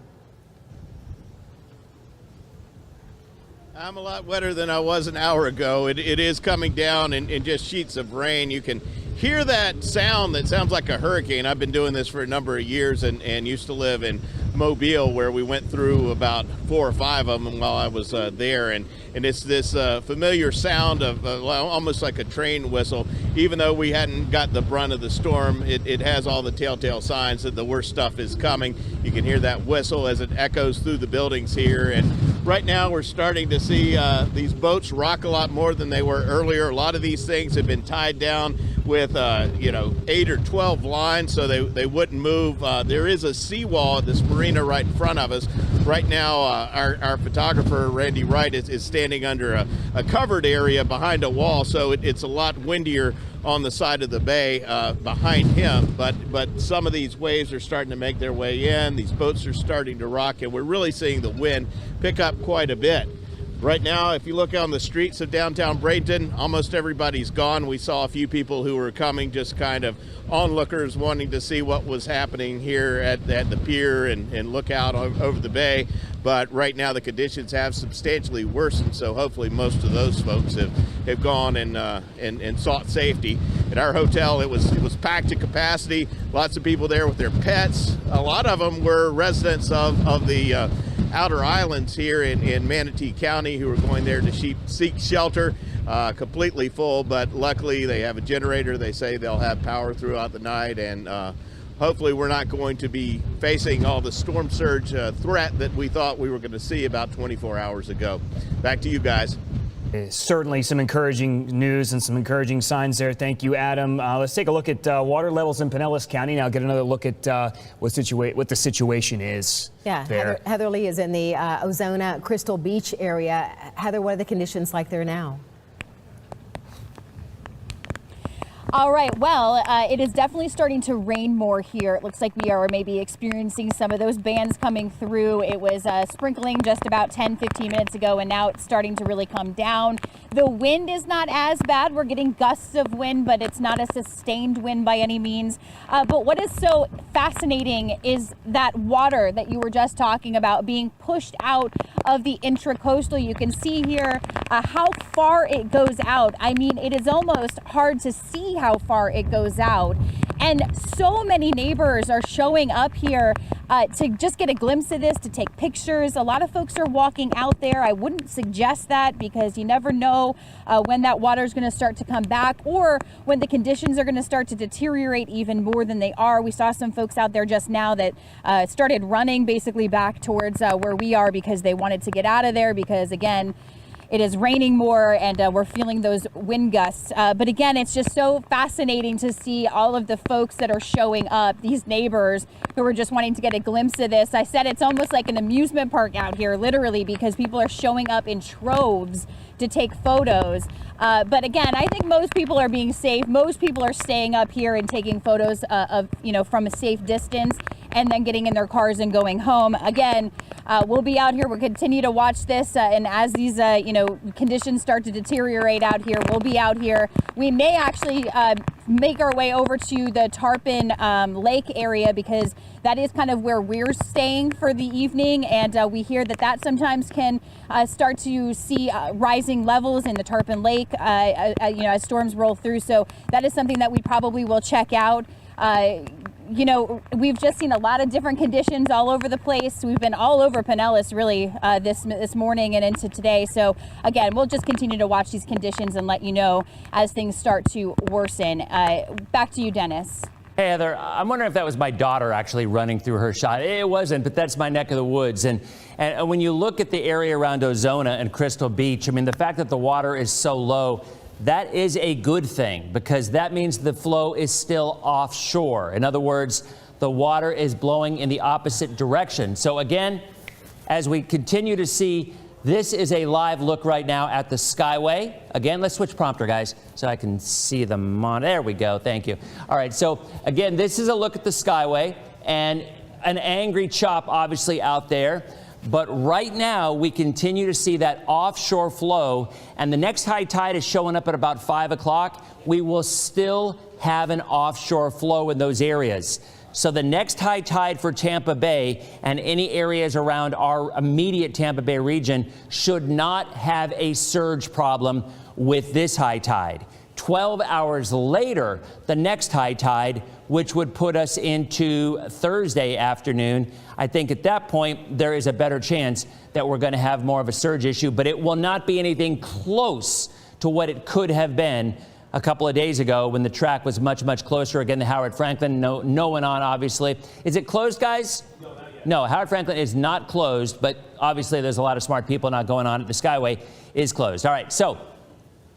[SPEAKER 7] I'm a lot wetter than I was an hour ago. It is coming down in just sheets of rain. You can hear that sound that sounds like a hurricane. I've been doing this for a number of years and used to live in Mobile, where we went through about 4 or 5 of them while I was there. And it's this familiar sound of almost like a train whistle. Even though we hadn't got the brunt of the storm, it has all the telltale signs that the worst stuff is coming. You can hear that whistle as it echoes through the buildings here. And right now we're starting to see these boats rock a lot more than they were earlier. A lot of these things have been tied down with 8 or 12 lines so they wouldn't move. There is a seawall at this marina right in front of us. Right now our photographer Randy Wright is standing under a covered area behind a wall, so it's a lot windier on the side of the bay behind him, but some of these waves are starting to make their way in. These boats are starting to rock, and we're really seeing the wind pick up quite a bit. Right now, if you look on the streets of downtown Bradenton, almost everybody's gone. We saw a few people who were coming, just kind of onlookers wanting to see what was happening here at the pier and look out over the bay. But right now the conditions have substantially worsened, so hopefully most of those folks have gone and sought safety. At our hotel, it was packed to capacity. Lots of people there with their pets. A lot of them were residents of the outer islands here in Manatee County who are going there to seek shelter. Completely full, but luckily they have a generator. They say they'll have power throughout the night, and hopefully we're not going to be facing all the storm surge threat that we thought we were going to see about 24 hours ago. Back to you guys.
[SPEAKER 6] Certainly some encouraging news and some encouraging signs there. Thank you, Adam. Let's take a look at water levels in Pinellas County now. Get another look at what the situation is.
[SPEAKER 5] Yeah,
[SPEAKER 6] there.
[SPEAKER 5] Heather Lee is in the Ozona Crystal Beach area. Heather, what are the conditions like there now?
[SPEAKER 16] All right, well, it is definitely starting to rain more here. It looks like we are maybe experiencing some of those bands coming through. It was sprinkling just about 10-15 minutes ago, and now it's starting to really come down. The wind is not as bad. We're getting gusts of wind, but it's not a sustained wind by any means. But what is so fascinating is that water that you were just talking about being pushed out of the intracoastal. You can see here how far it goes out. I mean, it is almost hard to see how far it goes out. And so many neighbors are showing up here to just get a glimpse of this, to take pictures. A lot of folks are walking out there. I wouldn't suggest that because you never know when that water is going to start to come back or when the conditions are going to start to deteriorate even more than they are. We saw some folks out there just now that started running basically back towards where we are because they wanted to get out of there because, again, it is raining more and we're feeling those wind gusts. But again, it's just so fascinating to see all of the folks that are showing up, these neighbors who are just wanting to get a glimpse of this. I said it's almost like an amusement park out here, literally, because people are showing up in troves to take photos. But again, I think most people are being safe. Most people are staying up here and taking photos of, from a safe distance and then getting in their cars and going home. Again, we'll be out here. We'll continue to watch this. And as these, conditions start to deteriorate out here, we'll be out here. We may actually make our way over to the Tarpon Lake area because that is kind of where we're staying for the evening. And we hear that sometimes can start to see rising levels in the Tarpon Lake, as storms roll through. So that is something that we probably will check out. We've just seen a lot of different conditions all over the place. We've been all over Pinellas really this morning and into today. So again, we'll just continue to watch these conditions and let you know as things start to worsen. Back to you, Dennis.
[SPEAKER 3] Hey, Heather, I'm wondering if that was my daughter actually running through her shot. It wasn't, but that's my neck of the woods. And when you look at the area around Ozona and Crystal Beach, I mean, the fact that the water is so low, that is a good thing because that means the flow is still offshore. In other words, the water is blowing in the opposite direction. So again, as we continue to see, this is a live look right now at the Skyway. Again, let's switch prompter, guys, so I can see the monitor. There we go. Thank you. All right. So again, this is a look at the Skyway and an angry chop, obviously, out there. But right now, we continue to see that offshore flow, and the next high tide is showing up at about 5 o'clock. We will still have an offshore flow in those areas. So the next high tide for Tampa Bay and any areas around our immediate Tampa Bay region should not have a surge problem with this high tide. 12 hours later, the next high tide, which would put us into Thursday afternoon, I think at that point there is a better chance that we're going to have more of a surge issue, but it will not be anything close to what it could have been a couple of days ago when the track was much, much closer. Again, the Howard Franklin, no one on, obviously. Is it closed, guys? No, Howard Franklin is not closed, but obviously there's a lot of smart people not going on it. The Skyway is closed. All right, so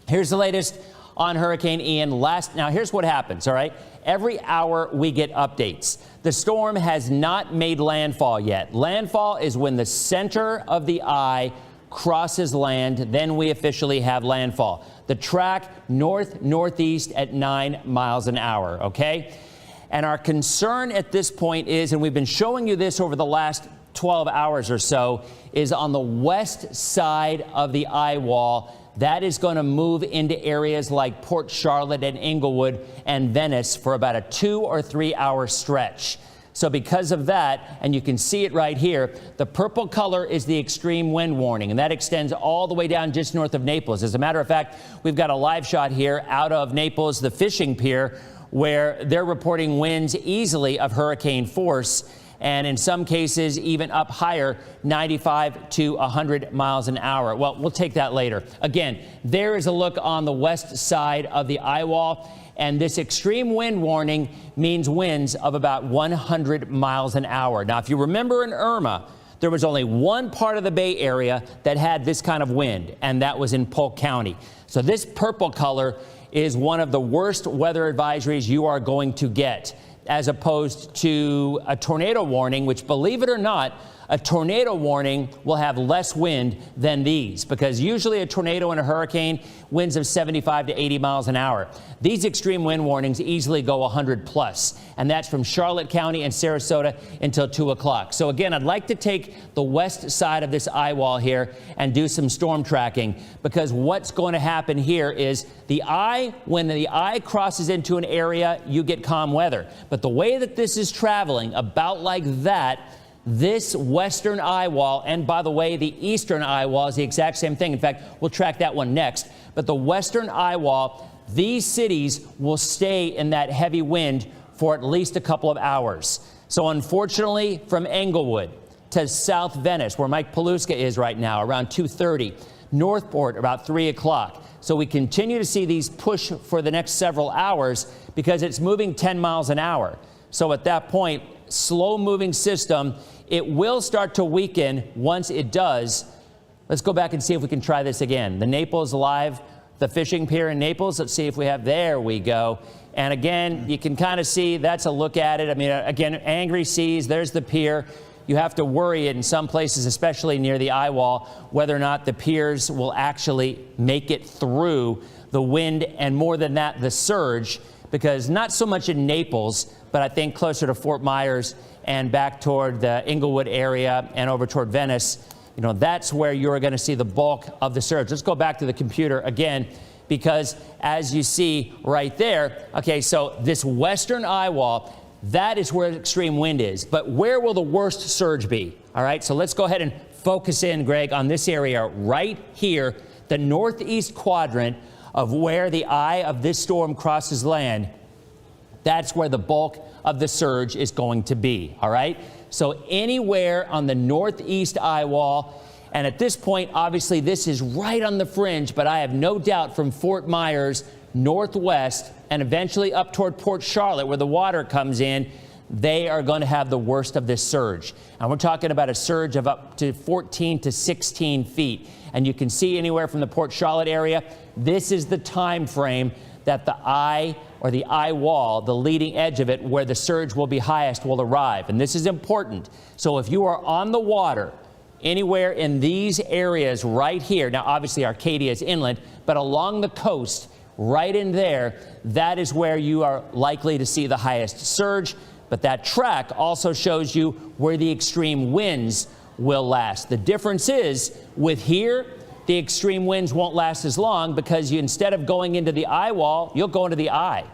[SPEAKER 3] here's the latest on Hurricane Ian. Now, here's what happens, all right? Every hour we get updates. The storm has not made landfall yet. Landfall is when the center of the eye crosses land, then we officially have landfall. The track north-northeast at 9 miles an hour, okay? And our concern at this point is, and we've been showing you this over the last 12 hours or so, is on the west side of the eye wall. That is going to move into areas like Port Charlotte and Inglewood and Venice for about a 2 or 3 hour stretch. So because of that, and you can see it right here, the purple color is the extreme wind warning, and that extends all the way down just north of Naples. As a matter of fact, we've got a live shot here out of Naples, the fishing pier, where they're reporting winds easily of hurricane force, and in some cases even up higher, 95 to 100 miles an hour. Well, we'll take that later. Again, there is a look on the west side of the eye wall, and this extreme wind warning means winds of about 100 miles an hour. Now, if you remember in Irma, there was only one part of the Bay Area that had this kind of wind, and that was in Polk County. So this purple color is one of the worst weather advisories you are going to get, as opposed to a tornado warning, which, believe it or not, a tornado warning will have less wind than these, because usually a tornado and a hurricane winds of 75 to 80 miles an hour. These extreme wind warnings easily go 100 plus, and that's from Charlotte County and Sarasota until 2 o'clock. So again, I'd like to take the west side of this eye wall here and do some storm tracking, because what's going to happen here is when the eye crosses into an area, you get calm weather. But the way that this is traveling, about like that, this western eye wall, and by the way, the eastern eye wall is the exact same thing. In fact, we'll track that one next. But the western eye wall, these cities will stay in that heavy wind for at least a couple of hours. So unfortunately, from Englewood to South Venice, where Mike Paluska is right now, around 2:30, Northport about 3 o'clock. So we continue to see these push for the next several hours because it's moving 10 miles an hour. So at that point, slow-moving system, it will start to weaken once it does. Let's go back and see if we can try this again. The Naples live, the fishing pier in Naples. Let's see if we have, there we go. And again, you can kind of see, that's a look at it. I mean, again, angry seas, there's the pier. You have to worry in some places, especially near the eye wall, whether or not the piers will actually make it through the wind, and more than that, the surge, because not so much in Naples, but I think closer to Fort Myers and back toward the Inglewood area and over toward Venice, you know, that's where you're going to see the bulk of the surge. Let's go back to the computer again, because as you see right there, okay, so this western eye wall, that is where extreme wind is. But where will the worst surge be? All right, so let's go ahead and focus in, Greg, on this area right here, the northeast quadrant of where the eye of this storm crosses land. That's where the bulk of the surge is going to be, all right? So anywhere on the northeast eye wall, and at this point, obviously, this is right on the fringe, but I have no doubt from Fort Myers northwest and eventually up toward Port Charlotte, where the water comes in, they are going to have the worst of this surge. And we're talking about a surge of up to 14 to 16 feet. And you can see anywhere from the Port Charlotte area this is the time frame that the eye or the eye wall, the leading edge of it, where the surge will be highest, will arrive. And this is important. So if you are on the water, anywhere in these areas right here, now obviously Arcadia is inland, but along the coast, right in there, that is where you are likely to see the highest surge. But that track also shows you where the extreme winds will last. The difference is, with here, the extreme winds won't last as long because you, instead of going into the eye wall, you'll go into the eye.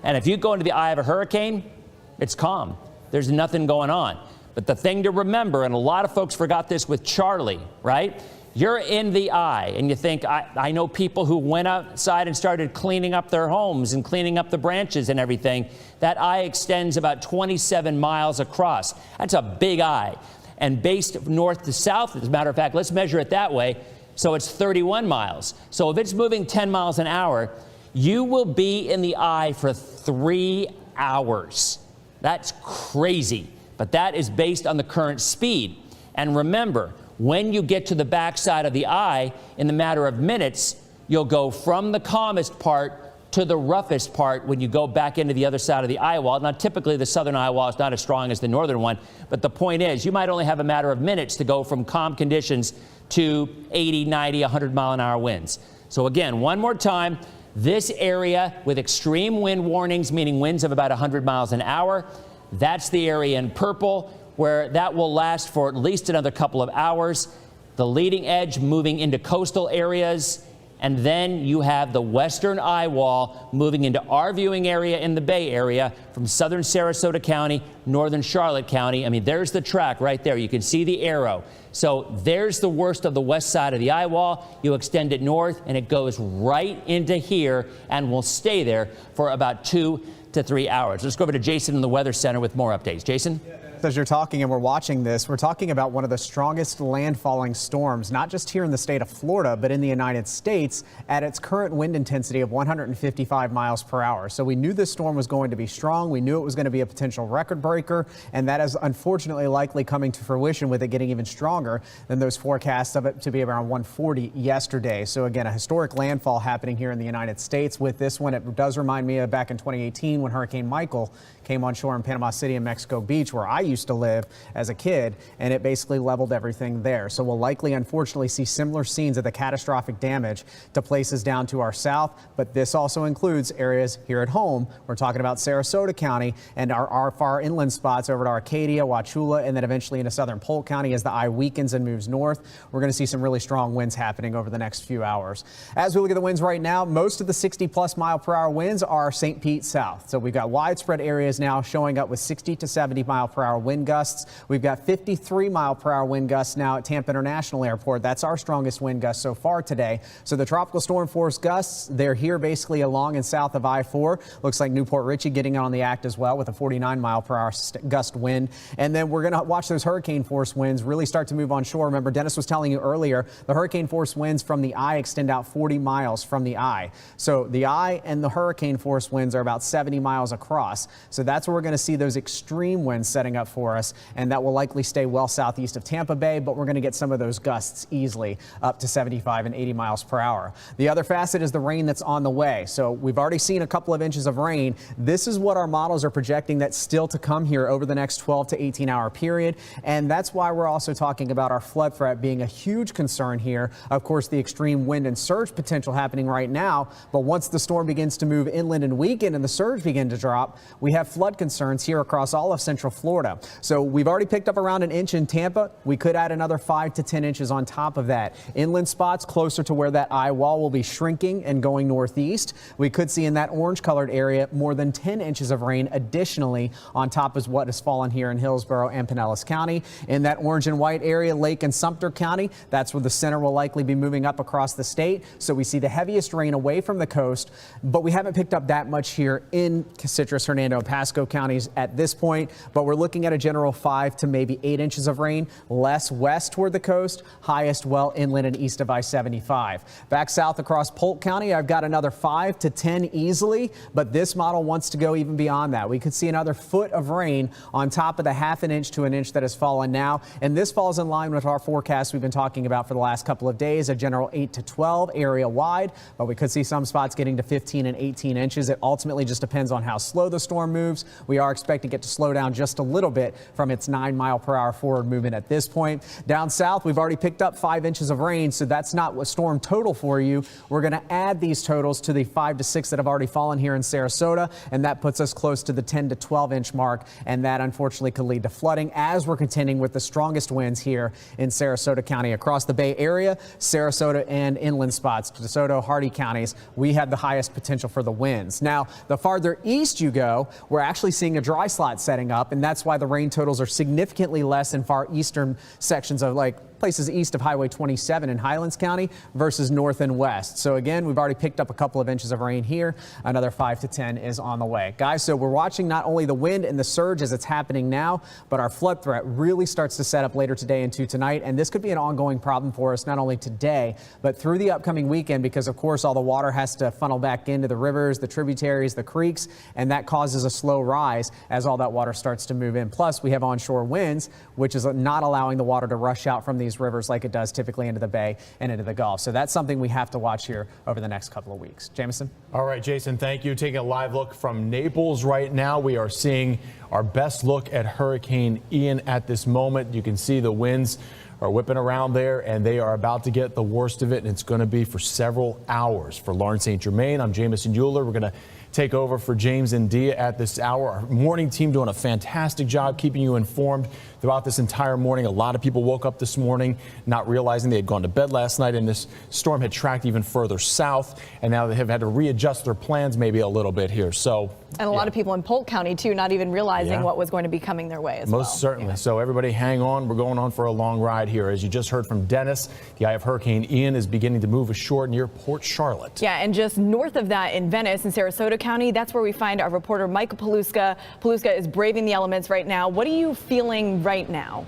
[SPEAKER 3] And if you go into the eye of a hurricane, it's calm. There's nothing going on. But the thing to remember, and a lot of folks forgot this with Charlie, right? You're in the eye, and you think, I know people who went outside and started cleaning up their homes and cleaning up the branches and everything. That eye extends about 27 miles across. That's a big eye. And based north to south, as a matter of fact, let's measure it that way. So it's 31 miles. So if it's moving 10 miles an hour, you will be in the eye for 3 hours. That's crazy. But that is based on the current speed. And remember, when you get to the backside of the eye, in the matter of minutes, you'll go from the calmest part to the roughest part when you go back into the other side of the eye wall. Now, typically, the southern eye wall is not as strong as the northern one, but the point is, you might only have a matter of minutes to go from calm conditions to 80, 90, 100-mile-an-hour winds. So again, one more time, this area with extreme wind warnings, meaning winds of about 100 miles an hour, that's the area in purple, where that will last for at least another couple of hours. The leading edge moving into coastal areas, and then you have the western eye wall moving into our viewing area in the Bay Area from southern Sarasota County, northern Charlotte County. I mean, there's the track right there. You can see the arrow. So there's the worst of the west side of the eye wall. You extend it north, and it goes right into here and will stay there for about 2 to 3 hours. Let's go over to Jason in the Weather Center with more updates. Jason?
[SPEAKER 11] As you're talking and we're watching this, we're talking about one of the strongest landfalling storms, not just here in the state of Florida, but in the United States at its current wind intensity of 155 miles per hour. So we knew this storm was going to be strong. We knew it was going to be a potential record breaker, and that is unfortunately likely coming to fruition, with it getting even stronger than those forecasts of it to be around 140 yesterday. So again, a historic landfall happening here in the United States. With this one, it does remind me of back in 2018 when Hurricane Michael came on shore in Panama City and Mexico Beach, where I used to live as a kid, and it basically leveled everything there. So we'll likely, unfortunately, see similar scenes of the catastrophic damage to places down to our south, but this also includes areas here at home. We're talking about Sarasota County and our far inland spots over to Arcadia, Wauchula, and then eventually into southern Polk County as the eye weakens and moves north. We're going to see some really strong winds happening over the next few hours. As we look at the winds right now, most of the 60-plus mile-per-hour winds are St. Pete south. So we've got widespread areas now showing up with 60 to 70 mile-per-hour wind gusts. We've got 53 mile-per-hour wind gusts now at Tampa International Airport. That's our strongest wind gust so far today. So the tropical storm force gusts, they're here basically along and south of I-4. Looks like Newport Richey getting on the act as well with a 49 mile-per-hour gust wind. And then we're going to watch those hurricane force winds really start to move on shore. Remember, Dennis was telling you earlier, the hurricane force winds from the eye extend out 40 miles from the eye. So the eye and the hurricane force winds are about 70 miles across. So that's where we're going to see those extreme winds setting up for us, and that will likely stay well southeast of Tampa Bay, but we're going to get some of those gusts easily up to 75 and 80 miles per hour. The other facet is the rain that's on the way. So we've already seen a couple of inches of rain. This is what our models are projecting that's still to come here over the next 12 to 18 hour period, and that's why we're also talking about our flood threat being a huge concern here. Of course, the extreme wind and surge potential happening right now, but once the storm begins to move inland and weaken and the surge begin to drop, we have flood concerns here across all of central Florida. So we've already picked up around an inch in Tampa. We could add another 5 to 10 inches on top of that. Inland spots closer to where that eye wall will be shrinking and going northeast. We could see in that orange colored area more than 10 inches of rain additionally on top of what has fallen here in Hillsborough and Pinellas County. In that orange and white area, Lake and Sumter County, that's where the center will likely be moving up across the state. So we see the heaviest rain away from the coast, but we haven't picked up that much here in Franklin, Citrus, Hernando, and Pasco counties at this point, but we're looking at a general 5 to maybe 8 inches of rain, less west toward the coast, highest well inland and east of I-75. Back south across Polk County, I've got another 5 to 10 easily, but this model wants to go even beyond that. We could see another foot of rain on top of the 1/2 inch to an inch that has fallen now, and this falls in line with our forecast we've been talking about for the last couple of days, a general 8 to 12 area wide, but we could see some spots getting to 15 and 18 inches. It ultimately just depends on how slow the storm moves. We are expecting it to slow down just a little bit from its 9-mile-per-hour forward movement at this point. Down south, we've already picked up 5 inches of rain, so that's not a storm total for you. We're going to add these totals to the 5 to 6 that have already fallen here in Sarasota, and that puts us close to the 10 to 12 inch mark, and that unfortunately could lead to flooding as we're contending with the strongest winds here in Sarasota County. Across the Bay Area, Sarasota and inland spots, DeSoto, Hardee counties, we have the highest potential for the winds. Now, the farther east you go, we're actually seeing a dry slot setting up, and that's why the rain totals are significantly less in far eastern sections of places east of Highway 27 in Highlands County versus north and west. So again, we've already picked up a couple of inches of rain here. Another 5 to 10 is on the way. Guys, so we're watching not only the wind and the surge as it's happening now, but our flood threat really starts to set up later today into tonight. And this could be an ongoing problem for us, not only today, but through the upcoming weekend, because of course all the water has to funnel back into the rivers, the tributaries, the creeks, and that causes a slow rise as all that water starts to move in. Plus, we have onshore winds, which is not allowing the water to rush out from these rivers like it does typically into the bay and into the Gulf. So that's something we have to watch here over the next couple of weeks. Jameson?
[SPEAKER 17] All right, Jason, thank you. Taking a live look from Naples right now. We are seeing our best look at Hurricane Ian at this moment. You can see the winds are whipping around there, and they are about to get the worst of it, and it's going to be for several hours. For Lauren St. Germain, I'm Jameson Euler. We're going to take over for James and Dia at this hour. Our morning team doing a fantastic job keeping you informed throughout this entire morning. A lot of people woke up this morning not realizing they had gone to bed last night and this storm had tracked even further south, and now they have had to readjust their plans maybe a little bit here. So,
[SPEAKER 18] and a lot of people in Polk County too, not even realizing what was going to be coming their way as well.
[SPEAKER 17] Most certainly. So everybody hang on. We're going on for a long ride here. As you just heard from Dennis, the eye of Hurricane Ian is beginning to move ashore near Port Charlotte.
[SPEAKER 18] Yeah, and just north of that in Venice in Sarasota County, that's where we find our reporter Mike Paluska. Paluska is braving the elements right now. What are you feeling right now?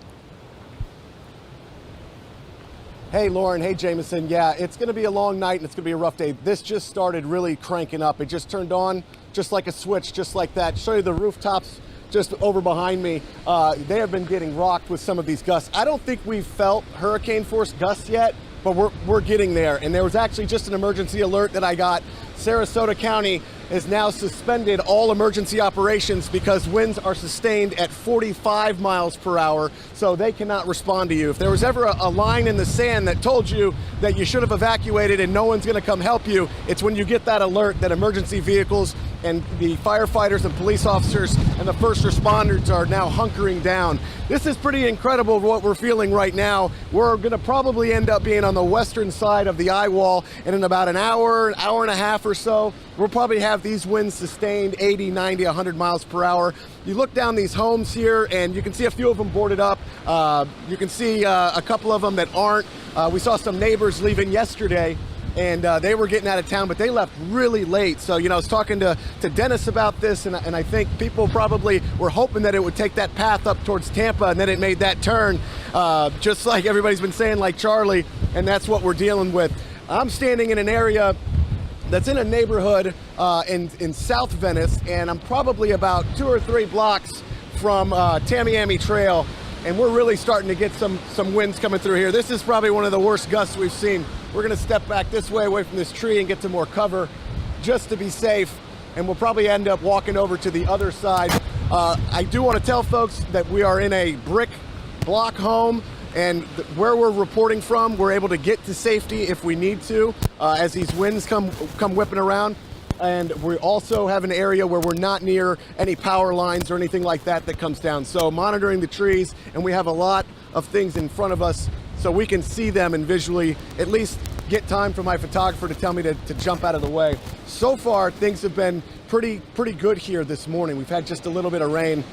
[SPEAKER 2] Hey, Lauren. Hey, Jameson. Yeah, it's going to be a long night and it's going to be a rough day. This just started really cranking up. It just turned on just like a switch, just like that. Show you the rooftops just over behind me. They have been getting rocked with some of these gusts. I don't think we've felt hurricane force gusts yet, but we're getting there. And there was actually just an emergency alert that I got. Sarasota County has now suspended all emergency operations because winds are sustained at 45 miles per hour, so they cannot respond to you. If there was ever a line in the sand that told you that you should have evacuated and no one's going to come help you, it's when you get that alert that emergency vehicles and the firefighters and police officers and the first responders are now hunkering down. This is pretty incredible what we're feeling right now. We're going to probably end up being on the western side of the eye wall, and in about an hour and a half or so, we'll probably have these winds sustained 80, 90, 100 miles per hour. You look down these homes here and you can see a few of them boarded up. You can see a couple of them that aren't. We saw some neighbors leaving yesterday, and they were getting out of town, but they left really late. So, I was talking to Dennis about this, and I think people probably were hoping that it would take that path up towards Tampa, and then it made that turn, just like everybody's been saying, like Charlie, and that's what we're dealing with. I'm standing in an area that's in a neighborhood in South Venice, and I'm probably about 2 or 3 blocks from Tamiami Trail, and we're really starting to get some winds coming through here. This is probably one of the worst gusts we've seen. We're going to step back this way away from this tree and get to more cover just to be safe, and we'll probably end up walking over to the other side. I do want to tell folks that we are in a brick block home, and where we're reporting from, we're able to get to safety if we need to as these winds come whipping around. And we also have an area where we're not near any power lines or anything like that comes down. So monitoring the trees, and we have a lot of things in front of us so we can see them and visually at least get time for my photographer to tell me to jump out of the way. So far, things have been pretty good here this morning. We've had just a little bit of rain.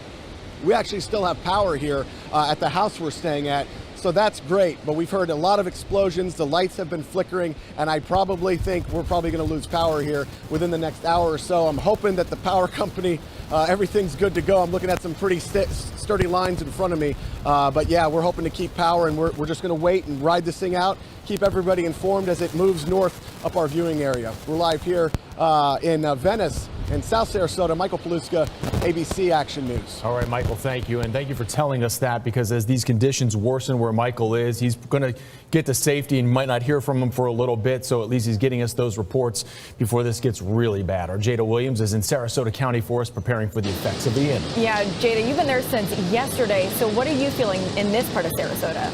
[SPEAKER 2] We actually still have power here at the house we're staying at. So that's great, but we've heard a lot of explosions. The lights have been flickering, and I probably think we're probably going to lose power here within the next hour or so. I'm hoping that the power company, everything's good to go. I'm looking at some pretty sturdy lines in front of me. But yeah, we're hoping to keep power, and we're just going to wait and ride this thing out, keep everybody informed as it moves north up our viewing area. We're live here in Venice in South Sarasota. Michael Paluska, ABC Action News.
[SPEAKER 17] All right, Michael, thank you. And thank you for telling us that, because as these conditions worsen where Michael is, he's going to get to safety and might not hear from him for a little bit. So at least he's getting us those reports before this gets really bad. Our Jada Williams is in Sarasota County for us, preparing for the effects of Ian.
[SPEAKER 18] Yeah, Jada, you've been there since yesterday. So what are you feeling in this part of Sarasota?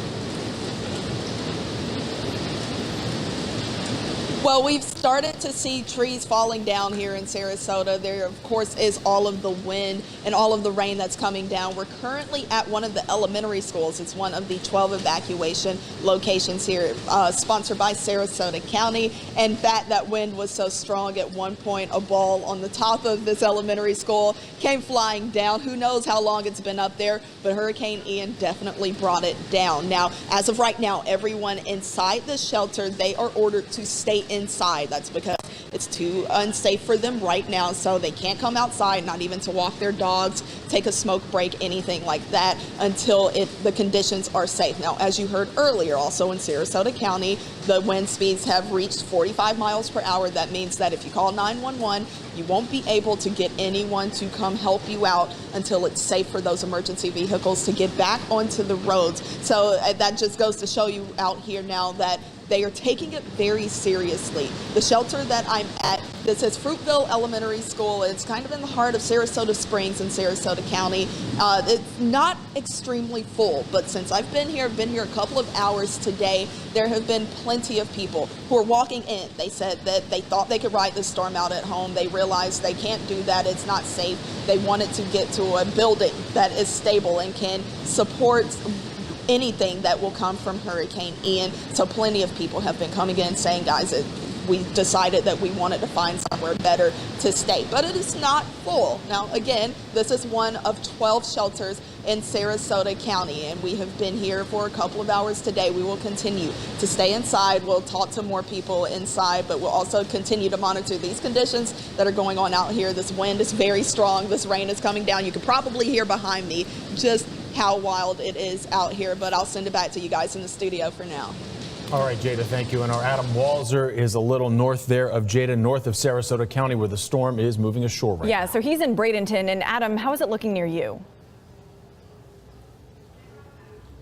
[SPEAKER 8] Well, we've started to see trees falling down here in Sarasota. There, of course, is all of the wind and all of the rain that's coming down. We're currently at one of the elementary schools. It's one of the 12 evacuation locations here, sponsored by Sarasota County. And that wind was so strong at one point, a ball on the top of this elementary school came flying down. Who knows how long it's been up there, but Hurricane Ian definitely brought it down. Now, as of right now, everyone inside the shelter, they are ordered to stay inside. That's because it's too unsafe for them right now, so they can't come outside, not even to walk their dogs, take a smoke break, anything like that, until the conditions are safe. Now, as you heard earlier, also in Sarasota County, the wind speeds have reached 45 miles per hour. That means that if you call 911, you won't be able to get anyone to come help you out until it's safe for those emergency vehicles to get back onto the roads. So that just goes to show you out here now that they are taking it very seriously. The shelter that I'm at, this is Fruitville Elementary School. It's kind of in the heart of Sarasota Springs in Sarasota County. It's not extremely full, but since I've been here a couple of hours today, there have been plenty of people who are walking in. They said that they thought they could ride this storm out at home. They realized they can't do that. It's not safe. They wanted to get to a building that is stable and can support anything that will come from Hurricane Ian. So plenty of people have been coming in saying, guys, we decided that we wanted to find somewhere better to stay, but it is not full. Now, again, this is one of 12 shelters in Sarasota County, and we have been here for a couple of hours today. We will continue to stay inside. We'll talk to more people inside, but we'll also continue to monitor these conditions that are going on out here. This wind is very strong. This rain is coming down. You can probably hear behind me just how wild it is out here, but I'll send it back to you guys in the studio for now.
[SPEAKER 17] All right, Jada, thank you. And our Adam Walzer is a little north there of Jada, north of Sarasota County, where the storm is moving ashore right now.
[SPEAKER 18] So he's in Bradenton. And Adam, how is it looking near you?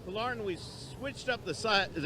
[SPEAKER 7] Well, Lauren, we switched up the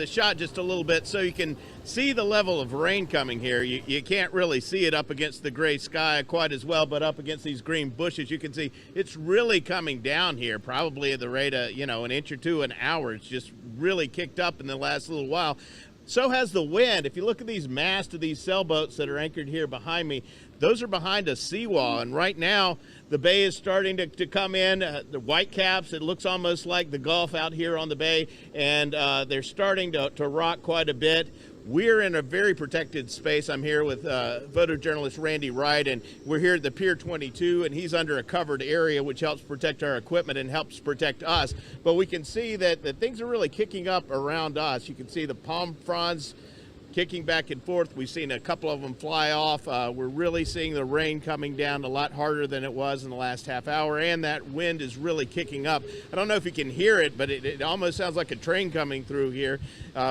[SPEAKER 7] shot just a little bit so you can see the level of rain coming here. You can't really see it up against the gray sky quite as well, but up against these green bushes, you can see it's really coming down here, probably at the rate of, an inch or two an hour. It's just really kicked up in the last little while. So has the wind. If you look at these masts of these sailboats that are anchored here behind me, those are behind a seawall, and right now the bay is starting to come in. The whitecaps, it looks almost like the Gulf out here on the bay, and they're starting to rock quite a bit. We're in a very protected space. I'm here with photojournalist Randy Wright, and we're here at the Pier 22, and he's under a covered area, which helps protect our equipment and helps protect us. But we can see that things are really kicking up around us. You can see the palm fronds kicking back and forth. We've seen a couple of them fly off. We're really seeing the rain coming down a lot harder than it was in the last half hour, and that wind is really kicking up. I don't know if you can hear it, but it almost sounds like a train coming through here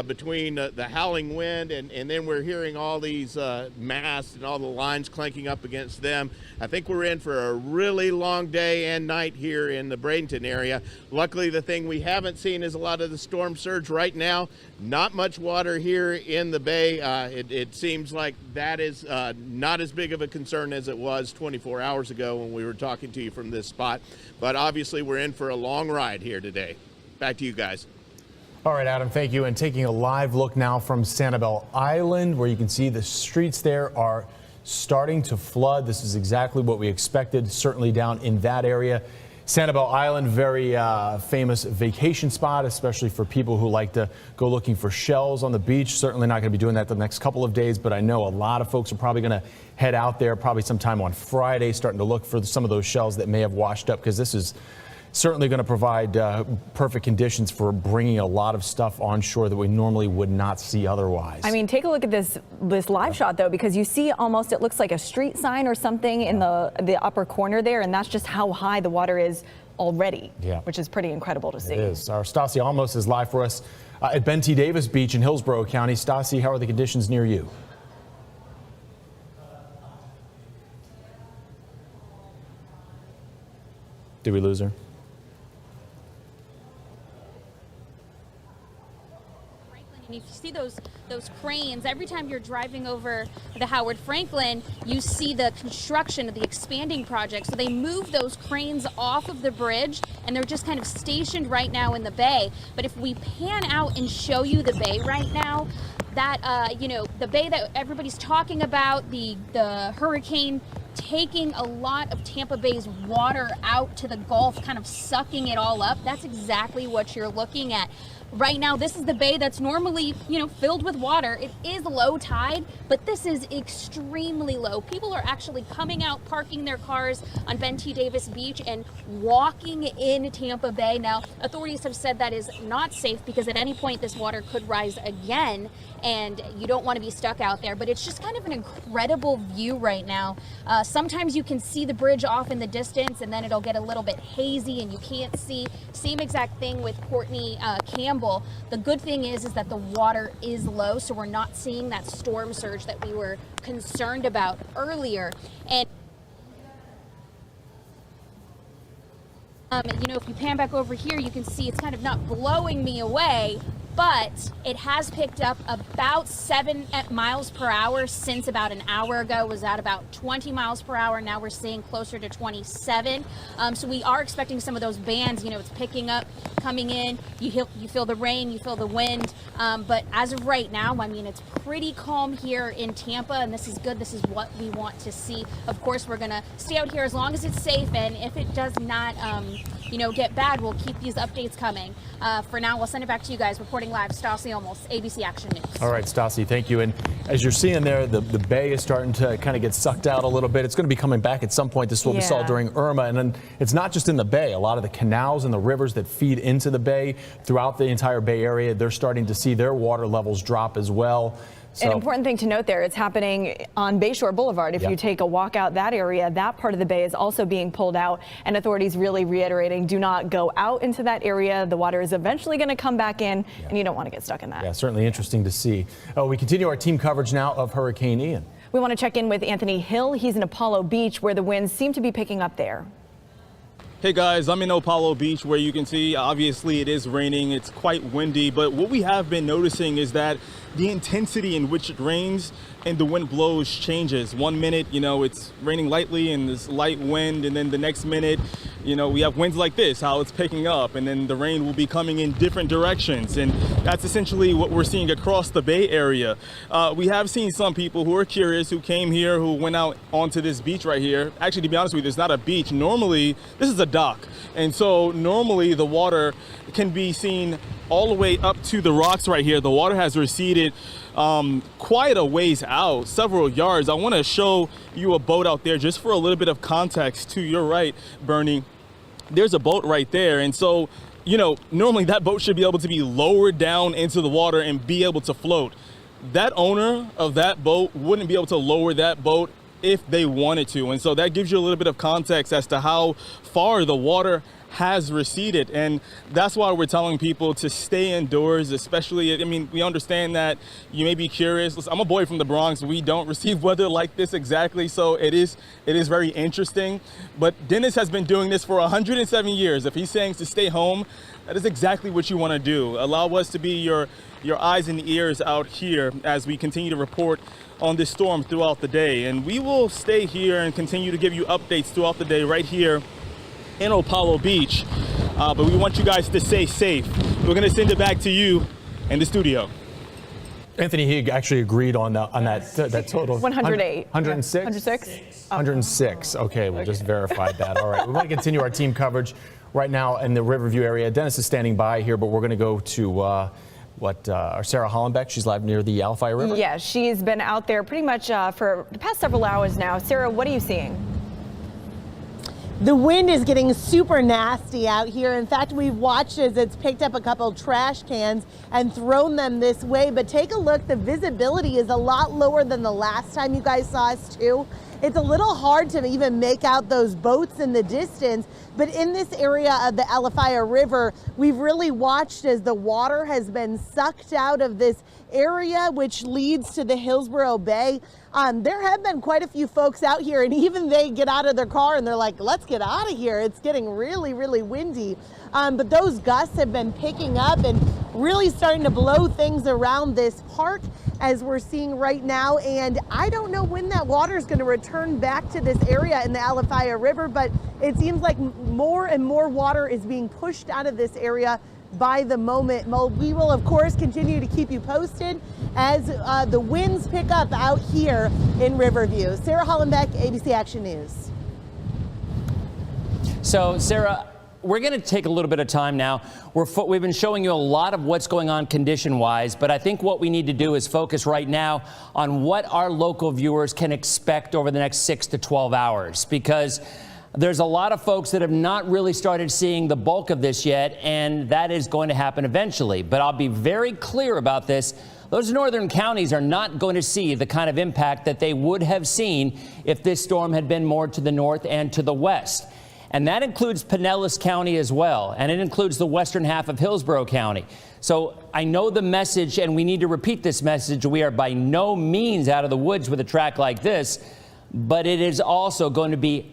[SPEAKER 7] between the howling wind and then we're hearing all these masts and all the lines clanking up against them. I think we're in for a really long day and night here in the Bradenton area. Luckily, the thing we haven't seen is a lot of the storm surge right now. Not much water here in the bay. It seems like that is not as big of a concern as it was 24 hours ago when we were talking to you from this spot. But obviously, we're in for a long ride here today. Back to you guys.
[SPEAKER 17] All right, Adam, thank you. And taking a live look now from Sanibel Island, where you can see the streets there are starting to flood. This is exactly what we expected, certainly down in that area. Sanibel Island, very famous vacation spot, especially for people who like to go looking for shells on the beach. Certainly not going to be doing that the next couple of days, but I know a lot of folks are probably going to head out there probably sometime on Friday, starting to look for some of those shells that may have washed up, because this is certainly going to provide perfect conditions for bringing a lot of stuff onshore that we normally would not see otherwise.
[SPEAKER 18] I mean, take a look at this live shot, though, because you see almost, it looks like a street sign or something in the upper corner there, and that's just how high the water is already, which is pretty incredible to see.
[SPEAKER 17] It is. Our Stassi Almos is live for us at Ben T. Davis Beach in Hillsborough County. Stassi, how are the conditions near you? Did we lose her?
[SPEAKER 19] And if you see those cranes, every time you're driving over the Howard Franklin, you see the construction of the expanding project. So they move those cranes off of the bridge, and they're just kind of stationed right now in the bay. But if we pan out and show you the bay right now, that you know, the bay that everybody's talking about, the hurricane taking a lot of Tampa Bay's water out to the Gulf, kind of sucking it all up. That's exactly what you're looking at. Right now, this is the bay that's normally, you know, filled with water. It is low tide, but this is extremely low. People are actually coming out, parking their cars on Ben T. Davis Beach and walking in Tampa Bay. Now, authorities have said that is not safe because at any point this water could rise again, and you don't want to be stuck out there. But it's just kind of an incredible view right now. Sometimes you can see the bridge off in the distance, and then it'll get a little bit hazy and you can't see. Same exact thing with Courtney Campbell. The good thing is that the water is low, so we're not seeing that storm surge that we were concerned about earlier. And you know, if you pan back over here, you can see it's kind of not blowing me away, but it has picked up about 7 miles per hour since about an hour ago. It was at about 20 miles per hour. Now we're seeing closer to 27. So we are expecting some of those bands, you know, it's picking up, coming in. You feel the rain, you feel the wind. But as of right now, I mean, it's pretty calm here in Tampa, and this is good. This is what we want to see. Of course, we're going to stay out here as long as it's safe, and if it does not, you know, get bad, we'll keep these updates coming. For now, we'll send it back to you guys. Reporting live, Stassi Almos, ABC Action News.
[SPEAKER 17] All right, Stassi, thank you. And as you're seeing there, the bay is starting to kind of get sucked out a little bit. It's going to be coming back at some point. This is what we saw during Irma. And then it's not just in the bay. A lot of the canals and the rivers that feed into the bay throughout the entire Bay Area, they're starting to see their water levels drop as well.
[SPEAKER 18] An important thing to note there, it's happening on Bayshore Boulevard. If you take a walk out that area, that part of the bay is also being pulled out, and authorities really reiterating, do not go out into that area. The water is eventually going to come back in, and you don't want to get stuck in that.
[SPEAKER 17] Yeah, certainly interesting to see. We continue our team coverage now of Hurricane Ian.
[SPEAKER 18] We want to check in with Anthony Hill. He's in Apollo Beach, where the winds seem to be picking up there.
[SPEAKER 20] Hey guys, I'm in Apollo Beach, where you can see obviously it is raining. It's quite windy, but what we have been noticing is that the intensity in which it rains and the wind blows changes. 1 minute, you know, it's raining lightly and this light wind, and then the next minute, you know, we have winds like this, how it's picking up, and then the rain will be coming in different directions. And that's essentially what we're seeing across the Bay Area. We have seen some people who are curious, who came here, who went out onto this beach right here. Actually, to be honest with you, it's not a beach. Normally, this is a dock. And so normally the water can be seen all the way up to the rocks right here. The water has receded quite a ways out, several yards. I want to show you a boat out there just for a little bit of context. To your right, Bernie, there's a boat right there. And so, you know, normally that boat should be able to be lowered down into the water and be able to float. That owner of that boat wouldn't be able to lower that boat if they wanted to. And so that gives you a little bit of context as to how far the water has receded, and that's why we're telling people to stay indoors, especially, I mean, we understand that you may be curious. Listen, I'm a boy from the Bronx. We don't receive weather like this exactly, so it is very interesting. But Dennis has been doing this for 107 years. If he's saying to stay home, that is exactly what you want to do. Allow us to be your eyes and ears out here as we continue to report on this storm throughout the day. And we will stay here and continue to give you updates throughout the day right here in Apollo Beach, but we want you guys to stay safe. We're going to send it back to you in the studio.
[SPEAKER 17] Anthony, he actually agreed on that total.
[SPEAKER 18] 108.
[SPEAKER 17] 106?
[SPEAKER 18] 106?
[SPEAKER 17] 106. Okay, we'll just verify that. All right, we want to continue our team coverage right now in the Riverview area. Dennis is standing by here, but we're going to go to our Sarah Hollenbeck. She's live near the Alafaya River.
[SPEAKER 18] Yeah, she's been out there pretty much for the past several hours now. Sarah, what are you seeing?
[SPEAKER 10] The wind is getting super nasty out here. In fact, we've watched as it's picked up a couple trash cans and thrown them this way. But take a look, the visibility is a lot lower than the last time you guys saw us too. It's a little hard to even make out those boats in the distance, but in this area of the Alafaya River, we've really watched as the water has been sucked out of this area, which leads to the Hillsborough Bay. There have been quite a few folks out here, and even they get out of their car and they're like, let's get out of here. It's getting really, really windy. But those gusts have been picking up and really starting to blow things around this park, as we're seeing right now. And I don't know when that water is going to return back to this area in the Alafaya River, but it seems like more and more water is being pushed out of this area by the moment. We will, of course, continue to keep you posted as the winds pick up out here in Riverview. Sarah Hollenbeck, ABC Action News.
[SPEAKER 3] So, Sarah, we're going to take a little bit of time now. We've been showing you a lot of what's going on condition-wise, but I think what we need to do is focus right now on what our local viewers can expect over the next 6 to 12 hours, because there's a lot of folks that have not really started seeing the bulk of this yet, and that is going to happen eventually. But I'll be very clear about this. Those northern counties are not going to see the kind of impact that they would have seen if this storm had been more to the north and to the west. And that includes Pinellas County as well, and it includes the western half of Hillsborough County. So I know the message, and we need to repeat this message. We are by no means out of the woods with a track like this, but it is also going to be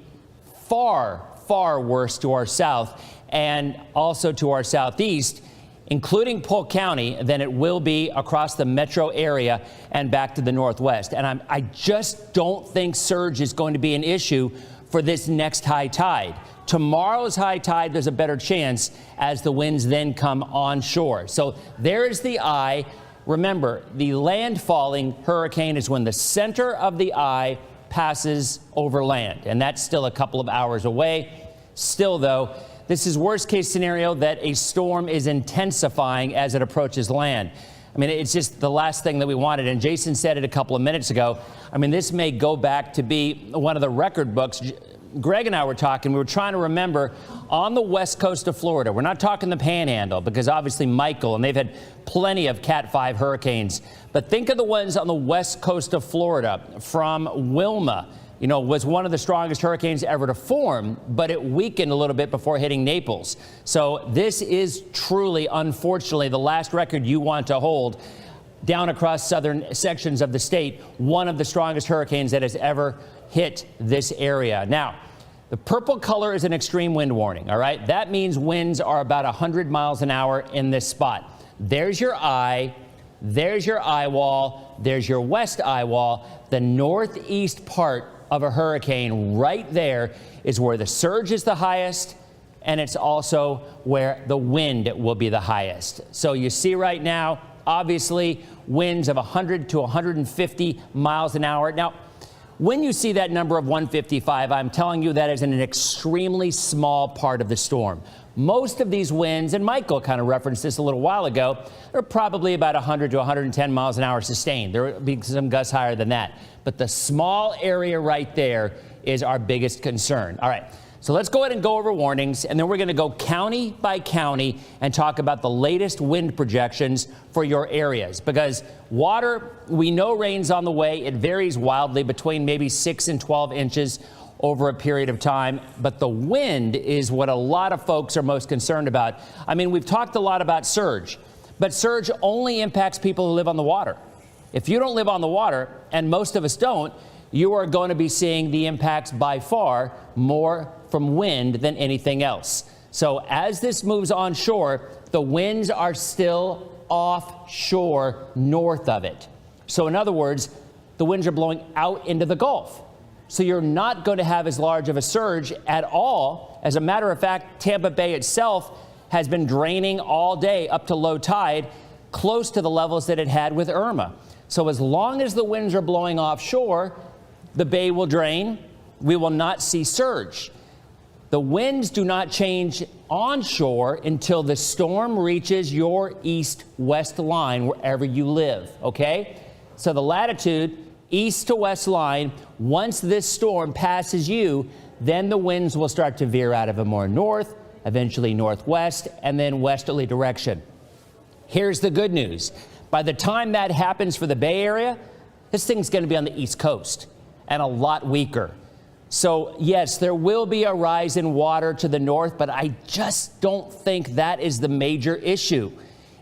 [SPEAKER 3] far, far worse to our south and also to our southeast, including Polk County, than it will be across the metro area and back to the northwest. And I just don't think surge is going to be an issue for this next high tide. Tomorrow's high tide, there's a better chance as the winds then come onshore. So there is the eye. Remember, the landfalling hurricane is when the center of the eye passes over land, and that's still a couple of hours away. Still, though, this is worst case scenario that a storm is intensifying as it approaches land. I mean, it's just the last thing that we wanted. And Jason said it a couple of minutes ago. I mean, this may go back to be one of the record books. Greg and I were talking. We were trying to remember on the west coast of Florida. We're not talking the Panhandle because obviously Michael, and they've had plenty of Cat 5 hurricanes. But think of the ones on the west coast of Florida. From Wilma, you know, was one of the strongest hurricanes ever to form, but it weakened a little bit before hitting Naples. So this is truly, unfortunately, the last record you want to hold down across southern sections of the state, one of the strongest hurricanes that has ever hit this area. Now, the purple color is an extreme wind warning, all right? That means winds are about 100 miles an hour in this spot. There's your eye. There's your eye wall. There's your west eye wall. The northeast part of a hurricane right there is where the surge is the highest, and it's also where the wind will be the highest. So you see right now, obviously, winds of 100 to 150 miles an hour. Now, when you see that number of 155, I'm telling you that is an extremely small part of the storm. Most of these winds, and Michael kind of referenced this a little while ago, are probably about 100 to 110 miles an hour sustained. There will be some gusts higher than that. But the small area right there is our biggest concern. All right, so let's go ahead and go over warnings, and then we're going to go county by county and talk about the latest wind projections for your areas. Because water, we know rain's on the way. It varies wildly between maybe 6 and 12 inches over a period of time, but the wind is what a lot of folks are most concerned about. I mean, we've talked a lot about surge, but surge only impacts people who live on the water. If you don't live on the water, and most of us don't, you are going to be seeing the impacts by far more from wind than anything else. So as this moves onshore, the winds are still offshore north of it. So in other words, the winds are blowing out into the Gulf. So you're not going to have as large of a surge at all. As a matter of fact, Tampa Bay itself has been draining all day up to low tide, close to the levels that it had with Irma. So as long as the winds are blowing offshore, the bay will drain. We will not see surge. The winds do not change onshore until the storm reaches your east-west line wherever you live, okay? So the latitude, east to west line, once this storm passes you, Then the winds will start to veer out of a more north, eventually northwest, and then westerly direction. Here's the good news. By the time that happens for the Bay Area, this thing's going to be on the East Coast and a lot weaker. So, yes, there will be a rise in water to the north, but I just don't think that is the major issue,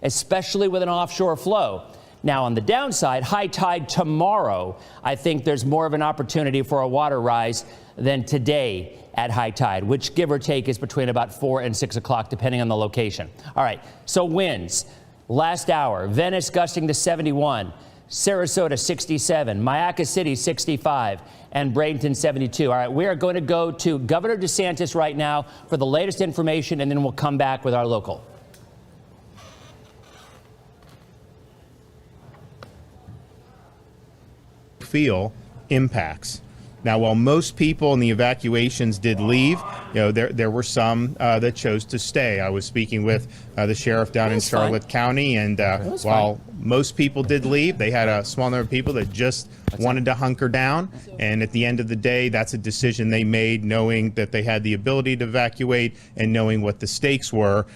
[SPEAKER 3] especially with an offshore flow. Now, on the downside, high tide tomorrow, I think there's more of an opportunity for a water rise than today at high tide, which give or take is between about 4 and 6 o'clock, depending on the location. All right, so winds. Last hour, Venice gusting to 71, Sarasota 67, Mayaca City 65, and Bradenton 72. All right, we are going to go to Governor DeSantis right now for the latest information, and then we'll come back with our local.
[SPEAKER 21] Feel impacts. Now, while most people in the evacuations did leave, there were some that chose to stay. I was speaking with the sheriff down in Charlotte County, and while most people did leave, they had a small number of people that just wanted to hunker down. And at the end of the day, that's a decision they made, knowing that they had the ability to evacuate and knowing what the stakes were.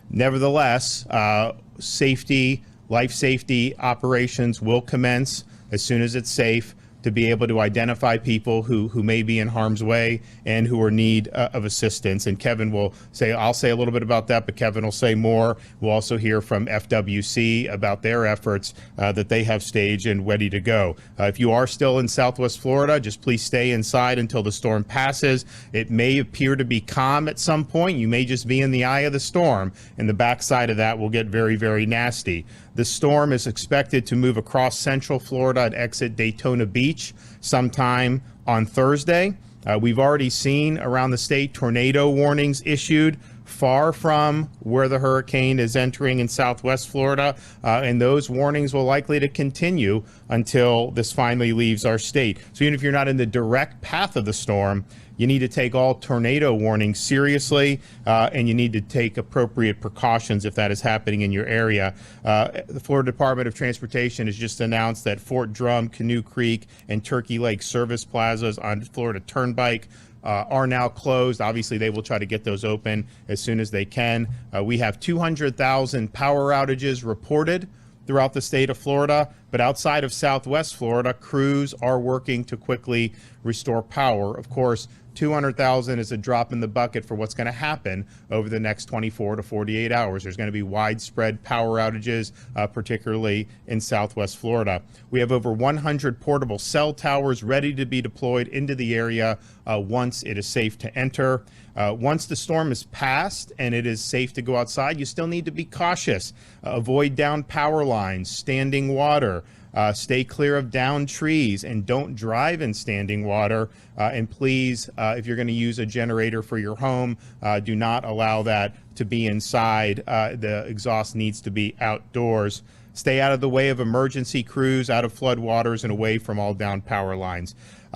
[SPEAKER 21] Nevertheless, life safety operations will commence as soon as it's safe, to be able to identify people who may be in harm's way and who are in need of assistance. And Kevin will say, I'll say a little bit about that, but Kevin will say more. We'll also hear from FWC about their efforts that they have staged and ready to go. If you are still in Southwest Florida, just please stay inside until the storm passes. It may appear to be calm at some point. You may just be in the eye of the storm, and the backside of that will get very, very nasty. The storm is expected to move across central Florida and exit Daytona Beach sometime on Thursday. We've already seen around the state tornado warnings issued far from where the hurricane is entering in Southwest Florida, and those warnings will likely to continue until this finally leaves our state. So even if you're not in the direct path of the storm, you need to take all tornado warnings seriously, and you need to take appropriate precautions if that is happening in your area. The Florida Department of Transportation has just announced that Fort Drum, Canoe Creek, and Turkey Lake service plazas on Florida Turnpike are now closed. Obviously, they will try to get those open as soon as they can. We have 200,000 power outages reported throughout the state of Florida, but outside of Southwest Florida, crews are working to quickly restore power. Of course, 200,000 is a drop in the bucket for what's going to happen over the next 24 to 48 hours. There's going to be widespread power outages, particularly in Southwest Florida. We have over 100 portable cell towers ready to be deployed into the area once it is safe to enter. Once the storm is passed and it is safe to go outside, you still need to be cautious. Avoid downed power lines, standing water. Stay clear of downed trees, and don't drive in standing water. And please, if you're going to use a generator for your home, do not allow that to be inside. The exhaust needs to be outdoors. Stay out of the way of emergency crews, out of flood waters, and away from all downed power lines.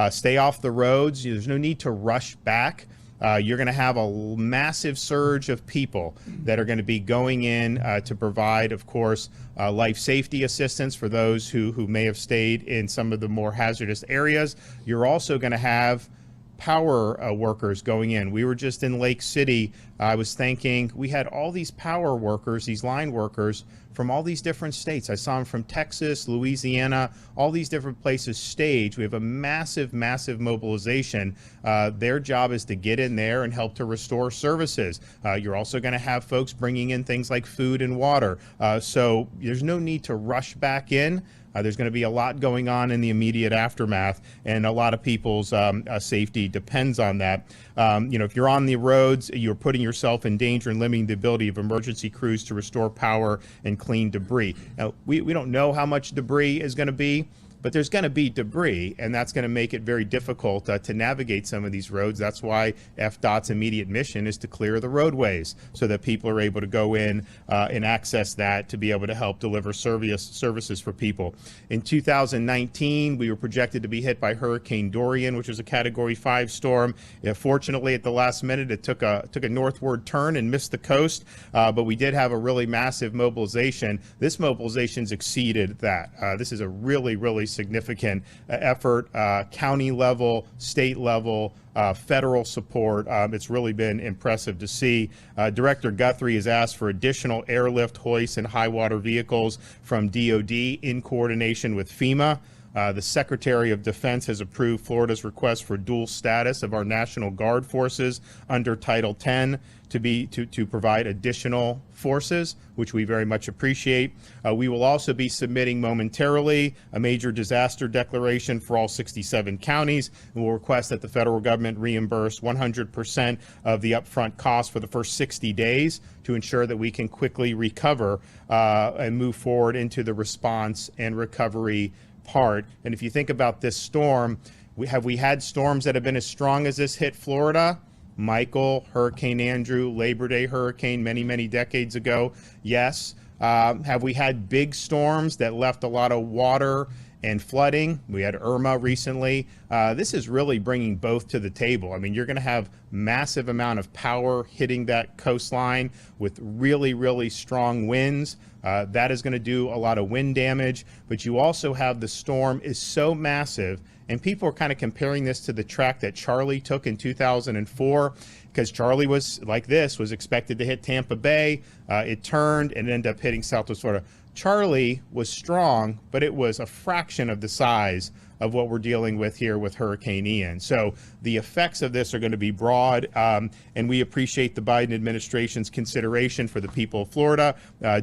[SPEAKER 21] Stay off the roads. There's no need to rush back. You're going to have a massive surge of people that are going to be going in to provide, of course, life safety assistance for those who may have stayed in some of the more hazardous areas. You're also going to have power workers going in. We were just in Lake City. I was thinking we had all these power workers, these line workers from all these different states. I saw them from Texas, Louisiana, all these different places staged. We have a massive, massive mobilization. Their job is to get in there and help to restore services. You're also going to have folks bringing in things like food and water. So there's no need to rush back in. There's going to be a lot going on in the immediate aftermath, and a lot of people's safety depends on that. If you're on the roads, you're putting yourself in danger and limiting the ability of emergency crews to restore power and clean debris. Now, we don't know how much debris is going to be, but there's going to be debris, and that's going to make it very difficult to navigate some of these roads. That's why FDOT's immediate mission is to clear the roadways so that people are able to go in and access that to be able to help deliver services for people. In 2019, we were projected to be hit by Hurricane Dorian, which was a Category 5 storm. Fortunately, at the last minute, it took a northward turn and missed the coast, but we did have a really massive mobilization. This mobilization's exceeded that. This is a really, really significant effort, county level, state level, federal support. It's really been impressive to see. Director Guthrie has asked for additional airlift, hoists, and high water vehicles from DoD in coordination with FEMA. The Secretary of Defense has approved Florida's request for dual status of our National Guard forces under Title 10 to provide additional forces, which we very much appreciate. We will also be submitting momentarily a major disaster declaration for all 67 counties, and we'll request that the federal government reimburse 100% of the upfront costs for the first 60 days to ensure that we can quickly recover and move forward into the response and recovery part. And if you think about this storm, we had storms that have been as strong as this hit Florida? Michael, Hurricane Andrew, Labor Day hurricane many decades ago. Yes. Have we had big storms that left a lot of water and flooding? We had Irma recently. This is really bringing both to the table. I mean, you're going to have massive amount of power hitting that coastline with really strong winds. That is going to do a lot of wind damage, but you also have the storm is so massive, and people are kind of comparing this to the track that Charlie took in 2004, because Charlie was like this, was expected to hit Tampa Bay. It turned and ended up hitting Southwest Florida. Charlie was strong, but it was a fraction of the size of what we're dealing with here with Hurricane Ian. So the effects of this are going to be broad, and we appreciate the Biden administration's consideration for the people of Florida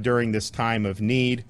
[SPEAKER 21] during this time of need.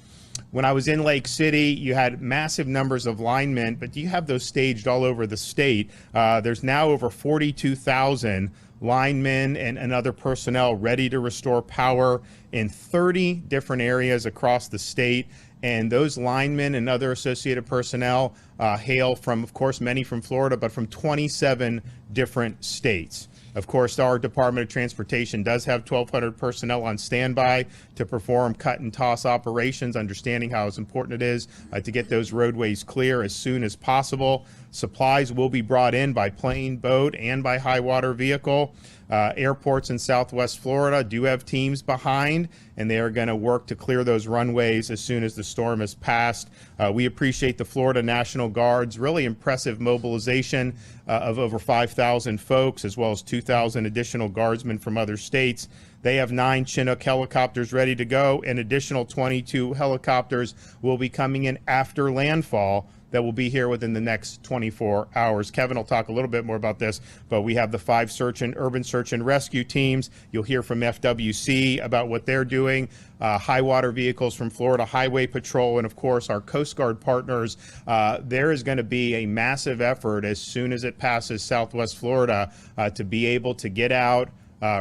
[SPEAKER 21] When I was in Lake City, you had massive numbers of linemen, but you have those staged all over the state. There's now over 42,000 linemen and other personnel ready to restore power in 30 different areas across the state. And those linemen and other associated personnel hail from, of course, many from Florida, but from 27 different states. Of course, our Department of Transportation does have 1,200 personnel on standby to perform cut and toss operations, understanding how important it is to get those roadways clear as soon as possible. Supplies will be brought in by plane, boat, and by high water vehicle. Airports in Southwest Florida do have teams behind, and they are going to work to clear those runways as soon as the storm has passed. We appreciate the Florida National Guard's really impressive mobilization of over 5,000 folks, as well as 2,000 additional guardsmen from other states. They have 9 Chinook helicopters ready to go, and additional 22 helicopters will be coming in after landfall that will be here within the next 24 hours. Kevin will talk a little bit more about this, but we have the 5 urban search and rescue teams. You'll hear from FWC about what they're doing, high water vehicles from Florida Highway Patrol, and of course our Coast Guard partners. There is going to be a massive effort as soon as it passes Southwest Florida to be able to get out,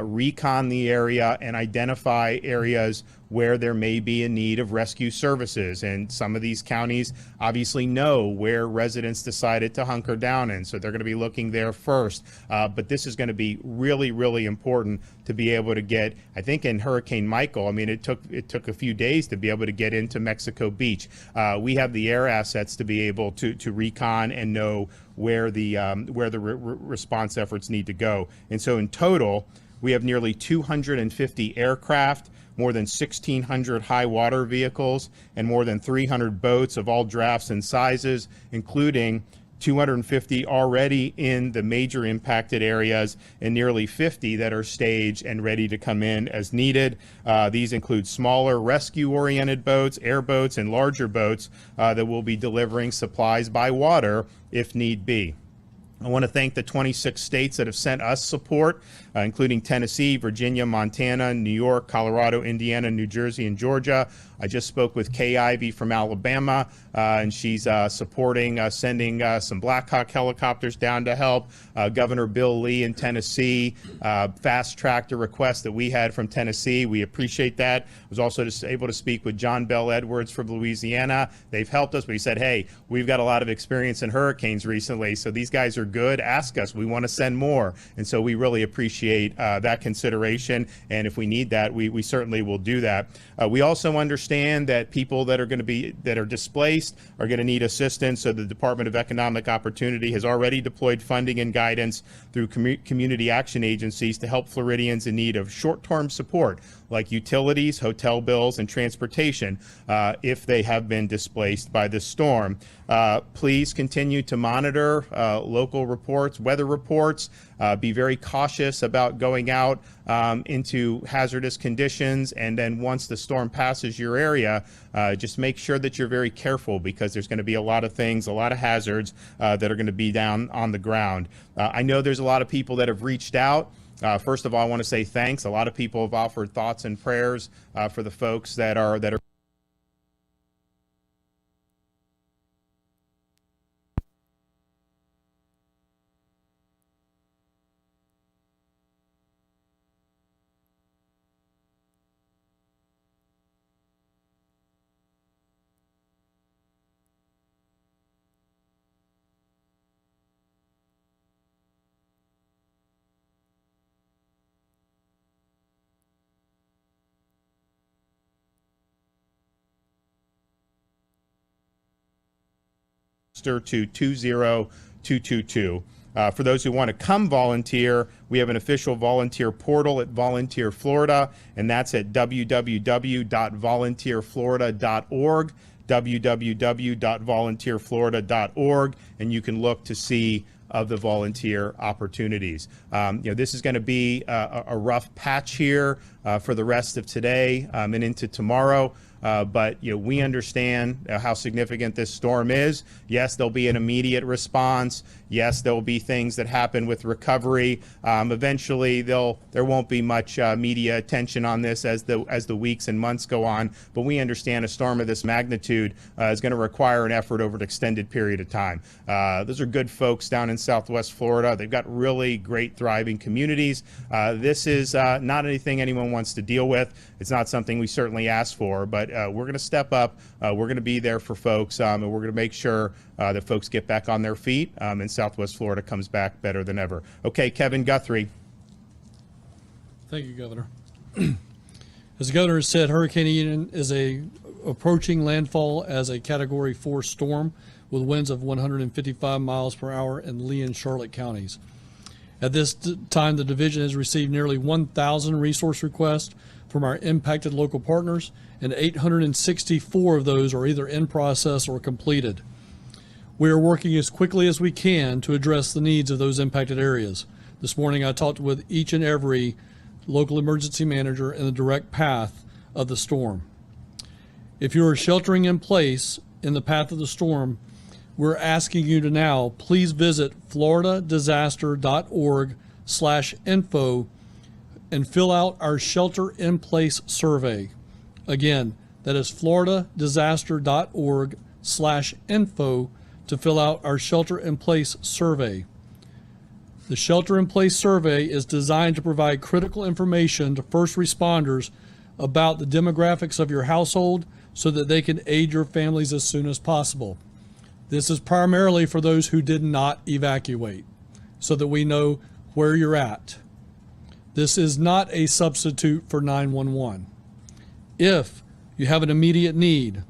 [SPEAKER 21] recon the area, and identify areas where there may be a need of rescue services. And some of these counties obviously know where residents decided to hunker down in, so they're going to be looking there first. But this is going to be really important to be able to get, I think in Hurricane Michael, I mean, it took a few days to be able to get into Mexico Beach. We have the air assets to be able to recon and know where the response efforts need to go. And so in total, we have nearly 250 aircraft, more than 1,600 high water vehicles, and more than 300 boats of all drafts and sizes, including 250 already in the major impacted areas and nearly 50 that are staged and ready to come in as needed. These include smaller rescue-oriented boats, airboats, and larger boats that will be delivering supplies by water if need be. I want to thank the 26 states that have sent us support, including Tennessee, Virginia, Montana, New York, Colorado, Indiana, New Jersey, and Georgia. I just spoke with Kay Ivey from Alabama, and she's supporting sending some Black Hawk helicopters down to help. Governor Bill Lee in Tennessee fast-tracked a request that we had from Tennessee. We appreciate that. I was also just able to speak with John Bell Edwards from Louisiana. They've helped us, but he said, hey, we've got a lot of experience in hurricanes recently, so these guys are good. Ask us. We want to send more. And so we really appreciate that consideration, and if we need that, we certainly will do that. We also understand that people that are displaced are going to need assistance, so the Department of Economic Opportunity has already deployed funding and guidance through community action agencies to help Floridians in need of short-term support, like utilities, hotel bills, and transportation if they have been displaced by this storm. Please continue to monitor local reports, weather reports. Be very cautious about going out into hazardous conditions, and then once the storm passes your area, just make sure that you're very careful, because there's going to be a lot of things, a lot of hazards that are going to be down on the ground. I know there's a lot of people that have reached out. First of all, I want to say thanks. A lot of people have offered thoughts and prayers for the folks that are to 20222. For those who want to come volunteer, we have an official volunteer portal at Volunteer Florida, and that's at www.volunteerflorida.org, www.volunteerflorida.org, and you can look to see of the volunteer opportunities. This is going to be a rough patch here for the rest of today and into tomorrow. But we understand how significant this storm is. Yes, there'll be an immediate response. Yes, there will be things that happen with recovery. Eventually, there won't be much media attention on this as the weeks and months go on. But we understand a storm of this magnitude is going to require an effort over an extended period of time. Those are good folks down in Southwest Florida. They've got really great, thriving communities. This is not anything anyone wants to deal with. It's not something we certainly ask for, but we're going to step up. We're going to be there for folks, and we're going to make sure that folks get back on their feet, and Southwest Florida comes back better than ever. Okay, Kevin Guthrie.
[SPEAKER 1] Thank you, Governor. As the governor said, Hurricane Ian is approaching landfall as a Category 4 storm with winds of 155 miles per hour in Lee and Charlotte counties. At this time, the division has received nearly 1,000 resource requests from our impacted local partners, and 864 of those are either in process or completed. We are working as quickly as we can to address the needs of those impacted areas. This morning, I talked with each and every local emergency manager in the direct path of the storm. If you are sheltering in place in the path of the storm, we're asking you to now please visit floridadisaster.org/info and fill out our shelter in place survey. Again, that is floridadisaster.org/info to fill out our shelter in place survey. The shelter in place survey is designed to provide critical information to first responders about the demographics of your household so that they can aid your families as soon as possible. This is primarily for those who did not evacuate, so that we know where you're at. This is not a substitute for 911. If you have an immediate need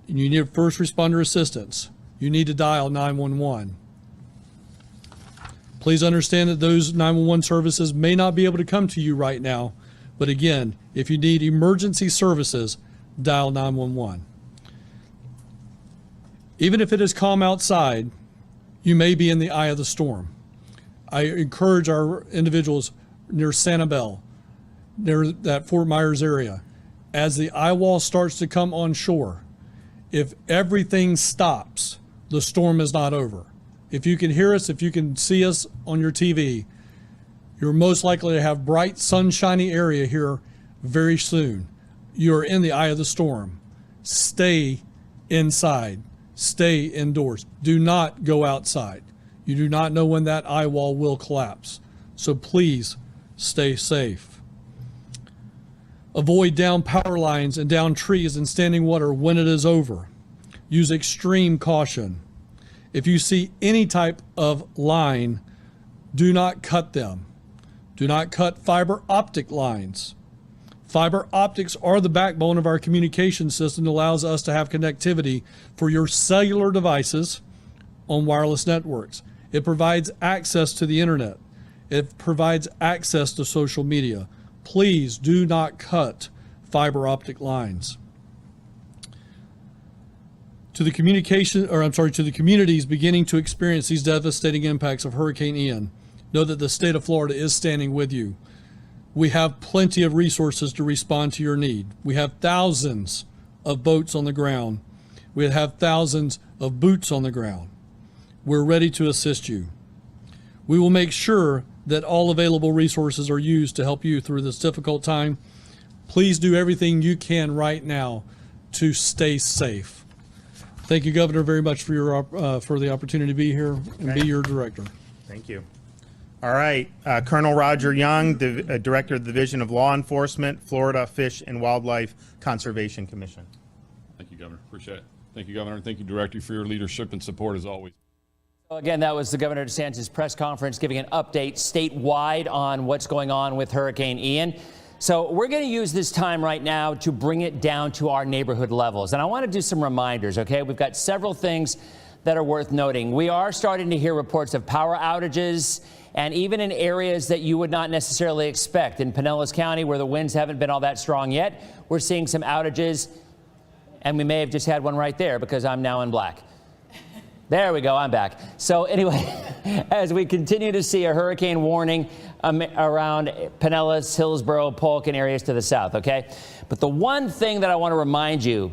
[SPEAKER 1] and you need first responder assistance, you need to dial 911. Please understand that those 911 services may not be able to come to you right now, but again, if you need emergency services, dial 911. Even if it is calm outside, you may be in the eye of the storm. I encourage our individuals near Sanibel, near that Fort Myers area, as the eye wall starts to come on shore, if everything stops, the storm is not over. If you can hear us, if you can see us on your TV, you're most likely to have bright, sunshiny area here very soon. You're in the eye of the storm. Stay inside. Stay indoors. Do not go outside. You do not know when that eye wall will collapse. So please stay safe. Avoid down power lines and down trees and standing water when it is over. Use extreme caution. If you see any type of line, do not cut them. Do not cut fiber optic lines. Fiber optics are the backbone of our communication system that allows us to have connectivity for your cellular devices on wireless networks. It provides access to the internet. It provides access to social media. please do not cut fiber optic lines. To the communities beginning to experience these devastating impacts of Hurricane Ian, know that the state of Florida is standing with you. We have plenty of resources to respond to your need. We have thousands of boats on the ground. We have thousands of boots on the ground. We're ready to assist you. We will make sure that all available resources are used to help you through this difficult time. Please do everything you can right now to stay safe. Thank you, Governor, very much for the opportunity to be here and be your director.
[SPEAKER 21] Thank you. All right, Colonel Roger Young, Director of the Division of Law Enforcement, Florida Fish and Wildlife Conservation Commission.
[SPEAKER 4] Thank you, Governor. Appreciate it. Thank you, Governor, and thank you, Director, for your leadership and support as always.
[SPEAKER 3] So again, that was the Governor DeSantis' press conference giving an update statewide on what's going on with Hurricane Ian. So we're going to use this time right now to bring it down to our neighborhood levels. And I want to do some reminders, okay? We've got several things that are worth noting. We are starting to hear reports of power outages, and even in areas that you would not necessarily expect. In Pinellas County, where the winds haven't been all that strong yet, we're seeing some outages, and we may have just had one right there because I'm now in black. There we go, I'm back. So anyway, as we continue to see a hurricane warning around Pinellas, Hillsborough, Polk, and areas to the south, okay? But the one thing that I want to remind you,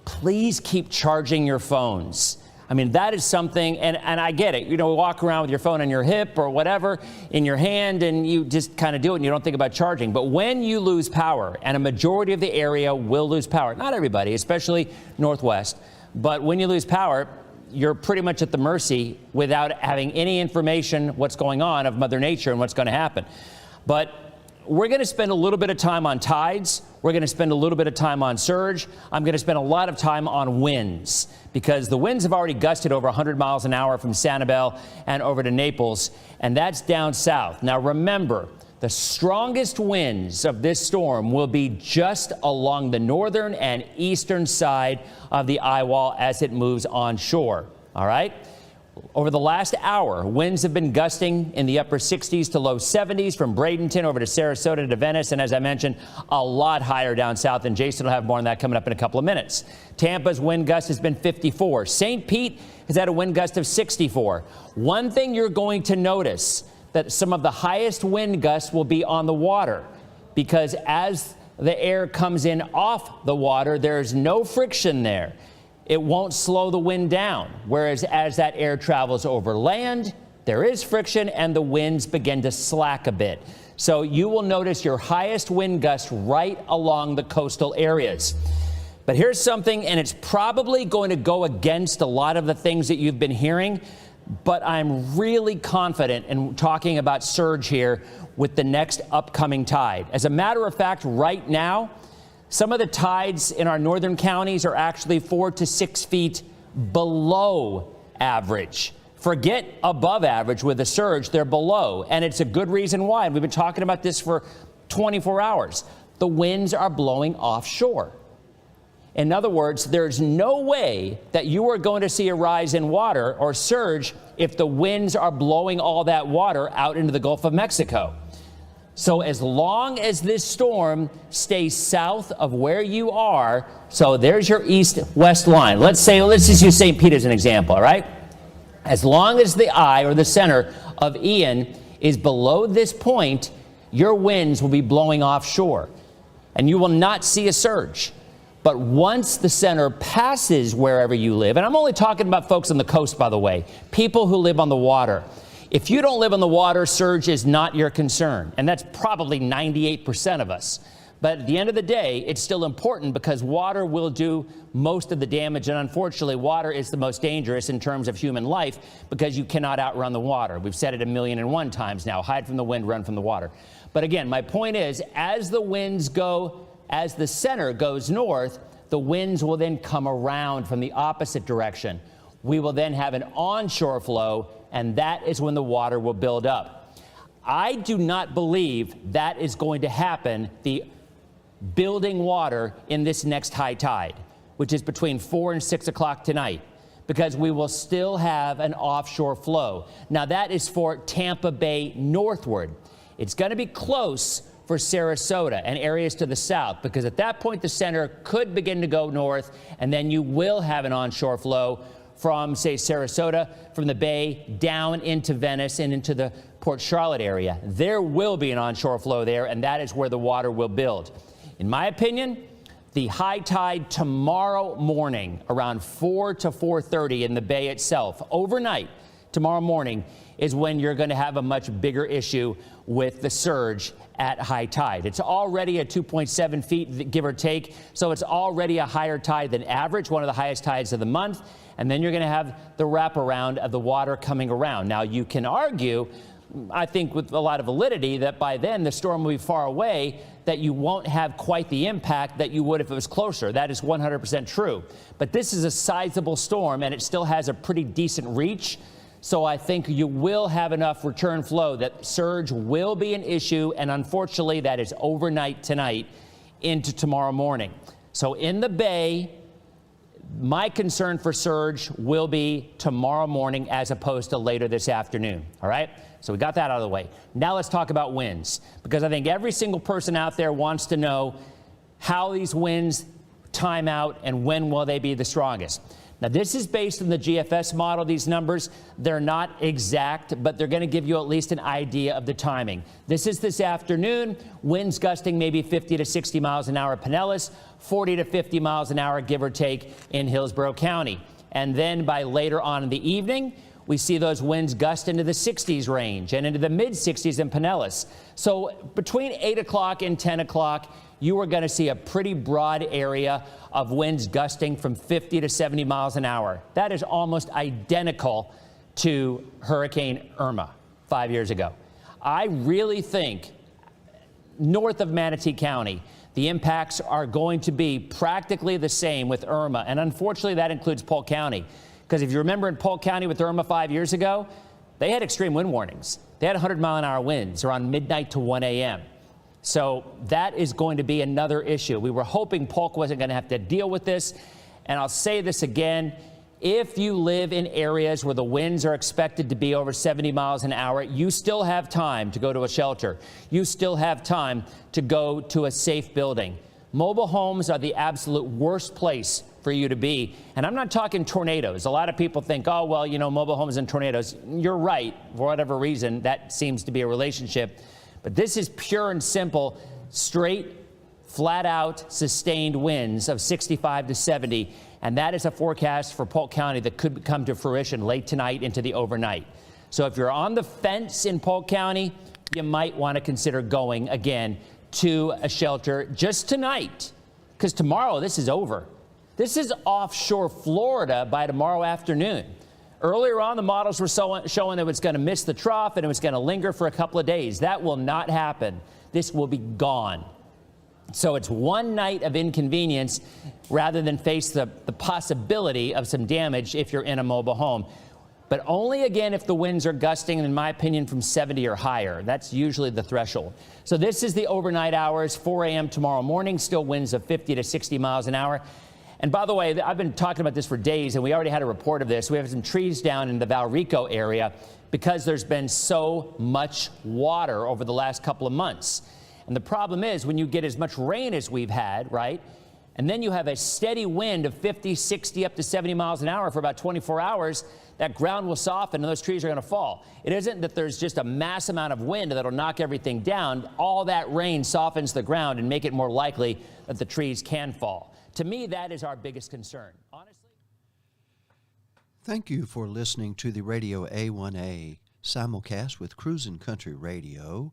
[SPEAKER 3] please keep charging your phones. I mean, that is something, and I get it. You know, walk around with your phone on your hip or whatever in your hand, and you just kind of do it, and you don't think about charging. But when you lose power, and a majority of the area will lose power, not everybody, especially Northwest, but when you lose power, you're pretty much at the mercy without having any information what's going on of Mother Nature and what's going to happen. But we're going to spend a little bit of time on tides. We're going to spend a little bit of time on surge. I'm going to spend a lot of time on winds because the winds have already gusted over 100 miles an hour from Sanibel and over to Naples, and that's down south. Now remember, the strongest winds of this storm will be just along the northern and eastern side of the eye wall as it moves onshore. All right? Over the last hour, winds have been gusting in the upper 60s to low 70s from Bradenton over to Sarasota to Venice, and as I mentioned, a lot higher down south, and Jason will have more on that coming up in a couple of minutes. Tampa's wind gust has been 54. St. Pete has had a wind gust of 64. One thing you're going to notice that some of the highest wind gusts will be on the water because as the air comes in off the water, there's no friction there. It won't slow the wind down. Whereas as that air travels over land, there is friction and the winds begin to slack a bit. So you will notice your highest wind gust right along the coastal areas. But here's something, and it's probably going to go against a lot of the things that you've been hearing, but I'm really confident in talking about surge here with the next upcoming tide. As a matter of fact, right now, some of the tides in our northern counties are actually 4 to 6 feet below average. Forget above average with the surge, they're below. And it's a good reason why. We've been talking about this for 24 hours. The winds are blowing offshore. In other words, there's no way that you are going to see a rise in water or surge if the winds are blowing all that water out into the Gulf of Mexico. So as long as this storm stays south of where you are, so there's your east-west line. Let's just use St. Pete as an example, all right? As long as the eye or the center of Ian is below this point, your winds will be blowing offshore, and you will not see a surge. But once the center passes wherever you live, and I'm only talking about folks on the coast, by the way, people who live on the water. If you don't live on the water, surge is not your concern. And that's probably 98% of us. But at the end of the day, it's still important because water will do most of the damage. And unfortunately, water is the most dangerous in terms of human life because you cannot outrun the water. We've said it 1,000,001 times now. Hide from the wind, run from the water. But again, my point is, as the winds go, as the center goes north, the winds will then come around from the opposite direction. We will then have an onshore flow, and that is when the water will build up. I do not believe that is going to happen, the building water in this next high tide, which is between 4 and 6 o'clock tonight, because we will still have an offshore flow. Now, that is for Tampa Bay northward. It's going to be close for Sarasota and areas to the south, because at that point the center could begin to go north, and then you will have an onshore flow from, say, Sarasota, from the Bay down into Venice and into the Port Charlotte area. There will be an onshore flow there, and that is where the water will build. In my opinion, the high tide tomorrow morning around 4 to 4:30 in the Bay itself, overnight tomorrow morning, is when you're going to have a much bigger issue with the surge at high tide. It's already at 2.7 feet, give or take, so it's already a higher tide than average, one of the highest tides of the month, and then you're going to have the wraparound of the water coming around. Now, you can argue, I think with a lot of validity, that by then the storm will be far away, that you won't have quite the impact that you would if it was closer. That is 100% true. But this is a sizable storm, and it still has a pretty decent reach. So I think you will have enough return flow that surge will be an issue, and unfortunately that is overnight tonight into tomorrow morning. So in the Bay, my concern for surge will be tomorrow morning as opposed to later this afternoon, all right? So we got that out of the way. Now let's talk about winds, because I think every single person out there wants to know how these winds time out and when will they be the strongest. Now, this is based on the GFS model, these numbers. They're not exact, but they're going to give you at least an idea of the timing. This is this afternoon, winds gusting maybe 50 to 60 miles an hour at Pinellas, 40 to 50 miles an hour, give or take, in Hillsborough County. And then by later on in the evening, we see those winds gust into the 60s range and into the mid-60s in Pinellas. So between 8 o'clock and 10 o'clock, you are going to see a pretty broad area of winds gusting from 50 to 70 miles an hour. That is almost identical to Hurricane Irma 5 years ago. I really think north of Manatee County, the impacts are going to be practically the same with Irma. And unfortunately, that includes Polk County. Because if you remember in Polk County with Irma 5 years ago, they had extreme wind warnings. They had 100-mile-an-hour winds around midnight to 1 a.m. So that is going to be another issue. We were hoping Polk wasn't going to have to deal with this. And I'll say this again. If you live in areas where the winds are expected to be over 70 miles an hour, you still have time to go to a shelter. You still have time to go to a safe building. Mobile homes are the absolute worst place for you to be. And I'm not talking tornadoes. A lot of people think, oh, well, you know, mobile homes and tornadoes. You're right. For whatever reason, that seems to be a relationship. But this is pure and simple, straight, flat out, sustained winds of 65 to 70. And that is a forecast for Polk County that could come to fruition late tonight into the overnight. So if you're on the fence in Polk County, you might want to consider going again to a shelter just tonight, because tomorrow this is over. This is offshore Florida by tomorrow afternoon. Earlier on, the models were showing that it was going to miss the trough and it was going to linger for a couple of days. That will not happen. This will be gone. So it's one night of inconvenience rather than face the possibility of some damage if you're in a mobile home. But only, again, if the winds are gusting, in my opinion, from 70 or higher. That's usually the threshold. So this is the overnight hours, 4 a.m. tomorrow morning, still winds of 50 to 60 miles an hour. And by the way, I've been talking about this for days, and we already had a report of this. We have some trees down in the Valrico area because there's been so much water over the last couple of months. And the problem is when you get as much rain as we've had, right, and then you have a steady wind of 50, 60, up to 70 miles an hour for about 24 hours, that ground will soften and those trees are going to fall. It isn't that there's just a mass amount of wind that'll knock everything down. All that rain softens the ground and make it more likely that the trees can fall. To me, that is our biggest concern. Honestly.
[SPEAKER 9] Thank you for listening to the Radio A1A simulcast with Cruisin' Country Radio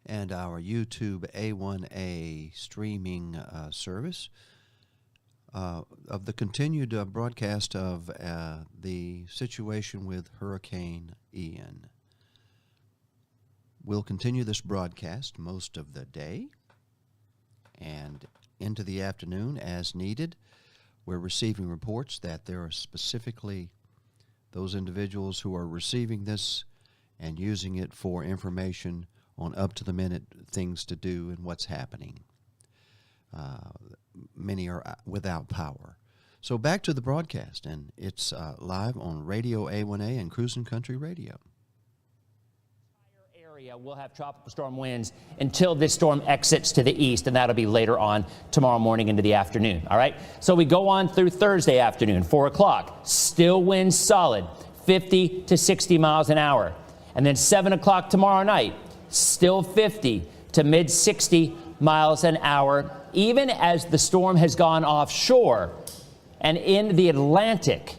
[SPEAKER 9] and our YouTube A1A streaming service of the continued broadcast of the situation with Hurricane Ian. We'll continue this broadcast most of the day and into the afternoon as needed. We're receiving reports that there are specifically those individuals who are receiving this and using it for information on up-to-the-minute things to do and what's happening. Many are without power. So back to the broadcast, and it's live on Radio A1A and Cruisin' Country Radio.
[SPEAKER 3] area will have tropical storm winds until this storm exits to the east, and that'll be later on tomorrow morning into the afternoon. All right. So we go on through Thursday afternoon, 4 o'clock. Still winds solid, 50 to 60 miles an hour. And then 7 o'clock tomorrow night, still 50 to mid 60 miles an hour, even as the storm has gone offshore. And in the Atlantic,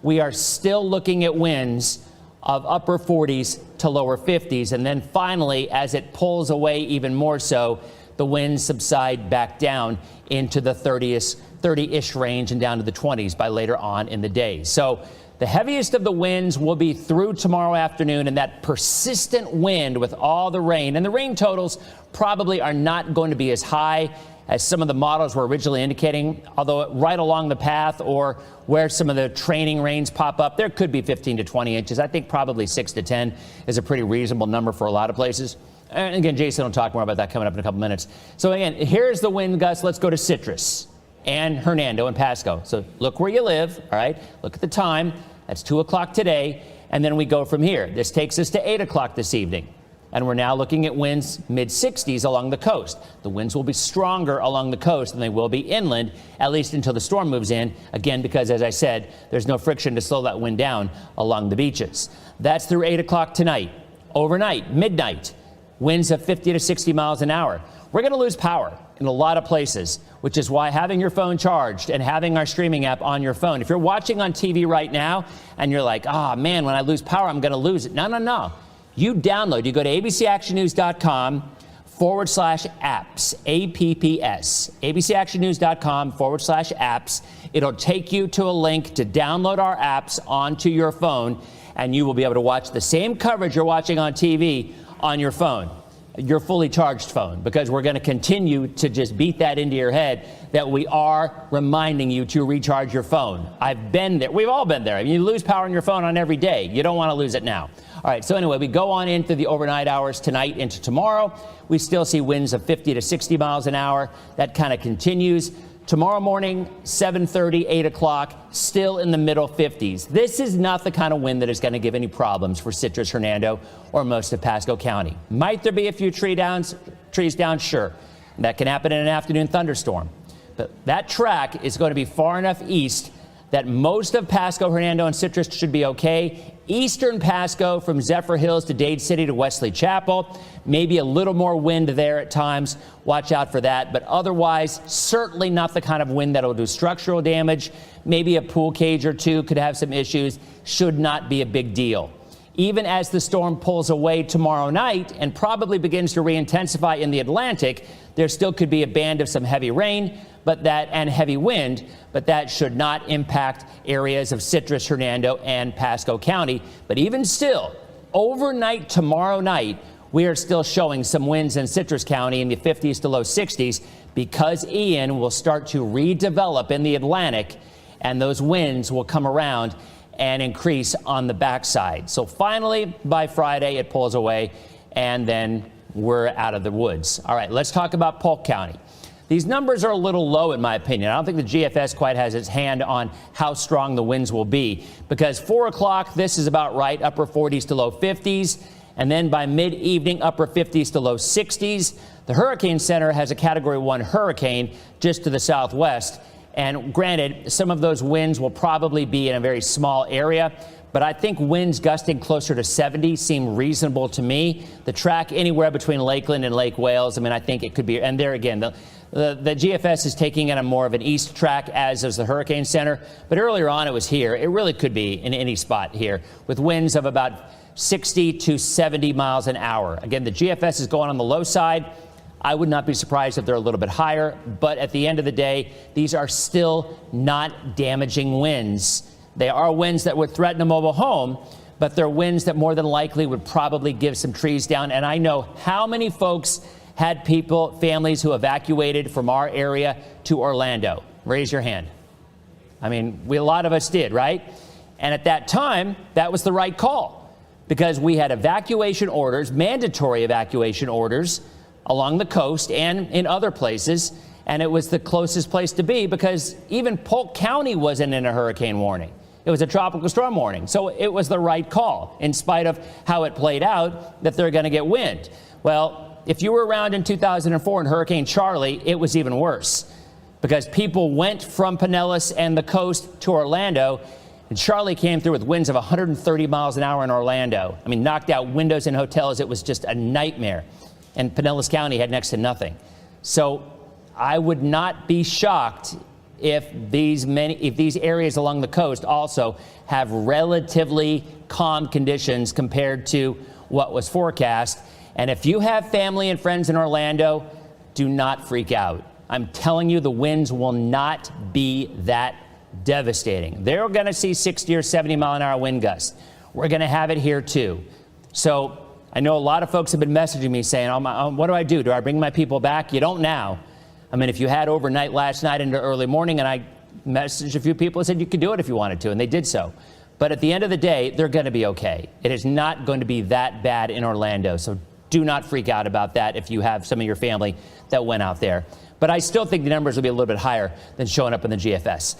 [SPEAKER 3] we are still looking at winds of upper 40s to lower 50s. And then finally, as it pulls away even more so, the winds subside back down into the 30-ish range and down to the 20s by later on in the day. So the heaviest of the winds will be through tomorrow afternoon, and that persistent wind with all the rain. And the rain totals probably are not going to be as high as some of the models were originally indicating, although right along the path or where some of the training rains pop up, there could be 15 to 20 inches. I think probably 6 to 10 is a pretty reasonable number for a lot of places. And again, Jason will talk more about that coming up in a couple minutes. So again, here's the wind gusts. Let's go to Citrus and Hernando and Pasco. So look where you live, all right? Look at the time. That's 2 o'clock today. And then we go from here. This takes us to 8 o'clock this evening. And we're now looking at winds mid-60s along the coast. The winds will be stronger along the coast than they will be inland, at least until the storm moves in. Again, because, as I said, there's no friction to slow that wind down along the beaches. That's through 8 o'clock tonight. Overnight, midnight, winds of 50 to 60 miles an hour. We're going to lose power in a lot of places, which is why having your phone charged and having our streaming app on your phone. If you're watching on TV right now and you're like, oh, man, when I lose power, I'm going to lose it. No, no, no. You download, you go to abcactionnews.com/apps, APPS, abcactionnews.com/apps. It'll take you to a link to download our apps onto your phone, and you will be able to watch the same coverage you're watching on TV on your phone, your fully charged phone, because we're going to continue to just beat that into your head that we are reminding you to recharge your phone. I've been there. We've all been there. I mean, you lose power on your phone on every day. You don't want to lose it now. All right, so anyway, we go on into the overnight hours tonight into tomorrow. We still see winds of 50 to 60 miles an hour. That kind of continues. Tomorrow morning, 7:30, 8 o'clock, still in the middle 50s. This is not the kind of wind that is going to give any problems for Citrus, Hernando, or most of Pasco County. Might there be a few trees down? Sure. That can happen in an afternoon thunderstorm. But that track is going to be far enough east that most of Pasco, Hernando, and Citrus should be okay. Eastern Pasco from Zephyr Hills to Dade City to Wesley Chapel. Maybe a little more wind there at times. Watch out for that. But otherwise, certainly not the kind of wind that will do structural damage. Maybe a pool cage or two could have some issues. Should not be a big deal. Even as the storm pulls away tomorrow night and probably begins to re-intensify in the Atlantic, there still could be a band of some heavy rain and heavy wind, but that should not impact areas of Citrus, Hernando, and Pasco County. But even still, overnight tomorrow night, we are still showing some winds in Citrus County in the 50s to low 60s because Ian will start to redevelop in the Atlantic, and those winds will come around and increase on the backside. So finally, by Friday, it pulls away, and then we're out of the woods. All right, let's talk about Polk County. These numbers are a little low, in my opinion. I don't think the GFS quite has its hand on how strong the winds will be, because 4 o'clock, this is about right, upper 40s to low 50s, and then by mid-evening, upper 50s to low 60s. The Hurricane Center has a Category 1 hurricane just to the southwest, and granted, some of those winds will probably be in a very small area, but I think winds gusting closer to 70 seem reasonable to me. The track anywhere between Lakeland and Lake Wales, I mean, I think it could be, and there again, the GFS is taking it on more of an east track, as is the Hurricane Center. But earlier on, it was here. It really could be in any spot here with winds of about 60 to 70 miles an hour. Again, the GFS is going on the low side. I would not be surprised if they're a little bit higher. But at the end of the day, these are still not damaging winds. They are winds that would threaten a mobile home, but they're winds that more than likely would probably give some trees down. And I know how many folks had families who evacuated from our area to Orlando. Raise your hand. I mean, a lot of us did, right? And at that time, that was the right call, because we had evacuation orders, mandatory evacuation orders along the coast and in other places. And it was the closest place to be, because even Polk County wasn't in a hurricane warning. It was a tropical storm warning. So it was the right call, in spite of how it played out, that they're going to get wind. Well, if you were around in 2004 in Hurricane Charlie, it was even worse, because people went from Pinellas and the coast to Orlando, and Charlie came through with winds of 130 miles an hour in Orlando. I mean, knocked out windows in hotels. It was just a nightmare. And Pinellas County had next to nothing. So I would not be shocked if these areas along the coast also have relatively calm conditions compared to what was forecast. And if you have family and friends in Orlando, do not freak out. I'm telling you, the winds will not be that devastating. They're going to see 60 or 70 mile an hour wind gusts. We're going to have it here too. So I know a lot of folks have been messaging me saying, what do I do? Do I bring my people back? You don't now. I mean, if you had overnight last night into early morning, and I messaged a few people and said you could do it if you wanted to, and they did so. But at the end of the day, they're going to be okay. It is not going to be that bad in Orlando. So do not freak out about that if you have some of your family that went out there. But I still think the numbers will be a little bit higher than showing up in the GFS.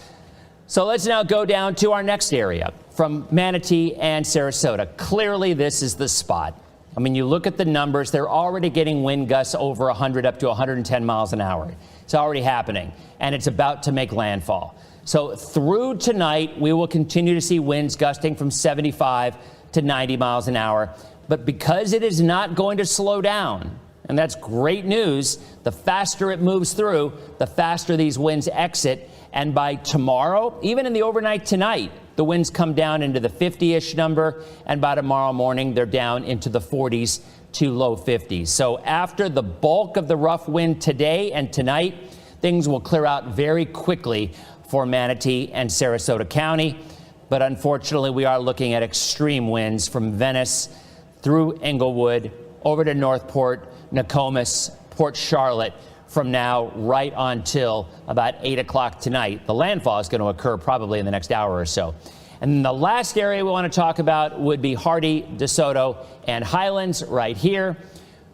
[SPEAKER 3] So let's now go down to our next area from Manatee and Sarasota. Clearly, this is the spot. I mean, you look at the numbers, they're already getting wind gusts over 100 up to 110 miles an hour. It's already happening, and it's about to make landfall. So through tonight, we will continue to see winds gusting from 75 to 90 miles an hour. But because it is not going to slow down, and that's great news, the faster it moves through, the faster these winds exit. And by tomorrow, even in the overnight tonight, the winds come down into the 50-ish number, and by tomorrow morning, they're down into the 40s to low 50s. So after the bulk of the rough wind today and tonight, things will clear out very quickly for Manatee and Sarasota County. But unfortunately, we are looking at extreme winds from Venice through Englewood, over to Northport, Nokomis, Port Charlotte, from now right until about 8 o'clock tonight. The landfall is going to occur probably in the next hour or so. And the last area we want to talk about would be Hardy, DeSoto, and Highlands right here.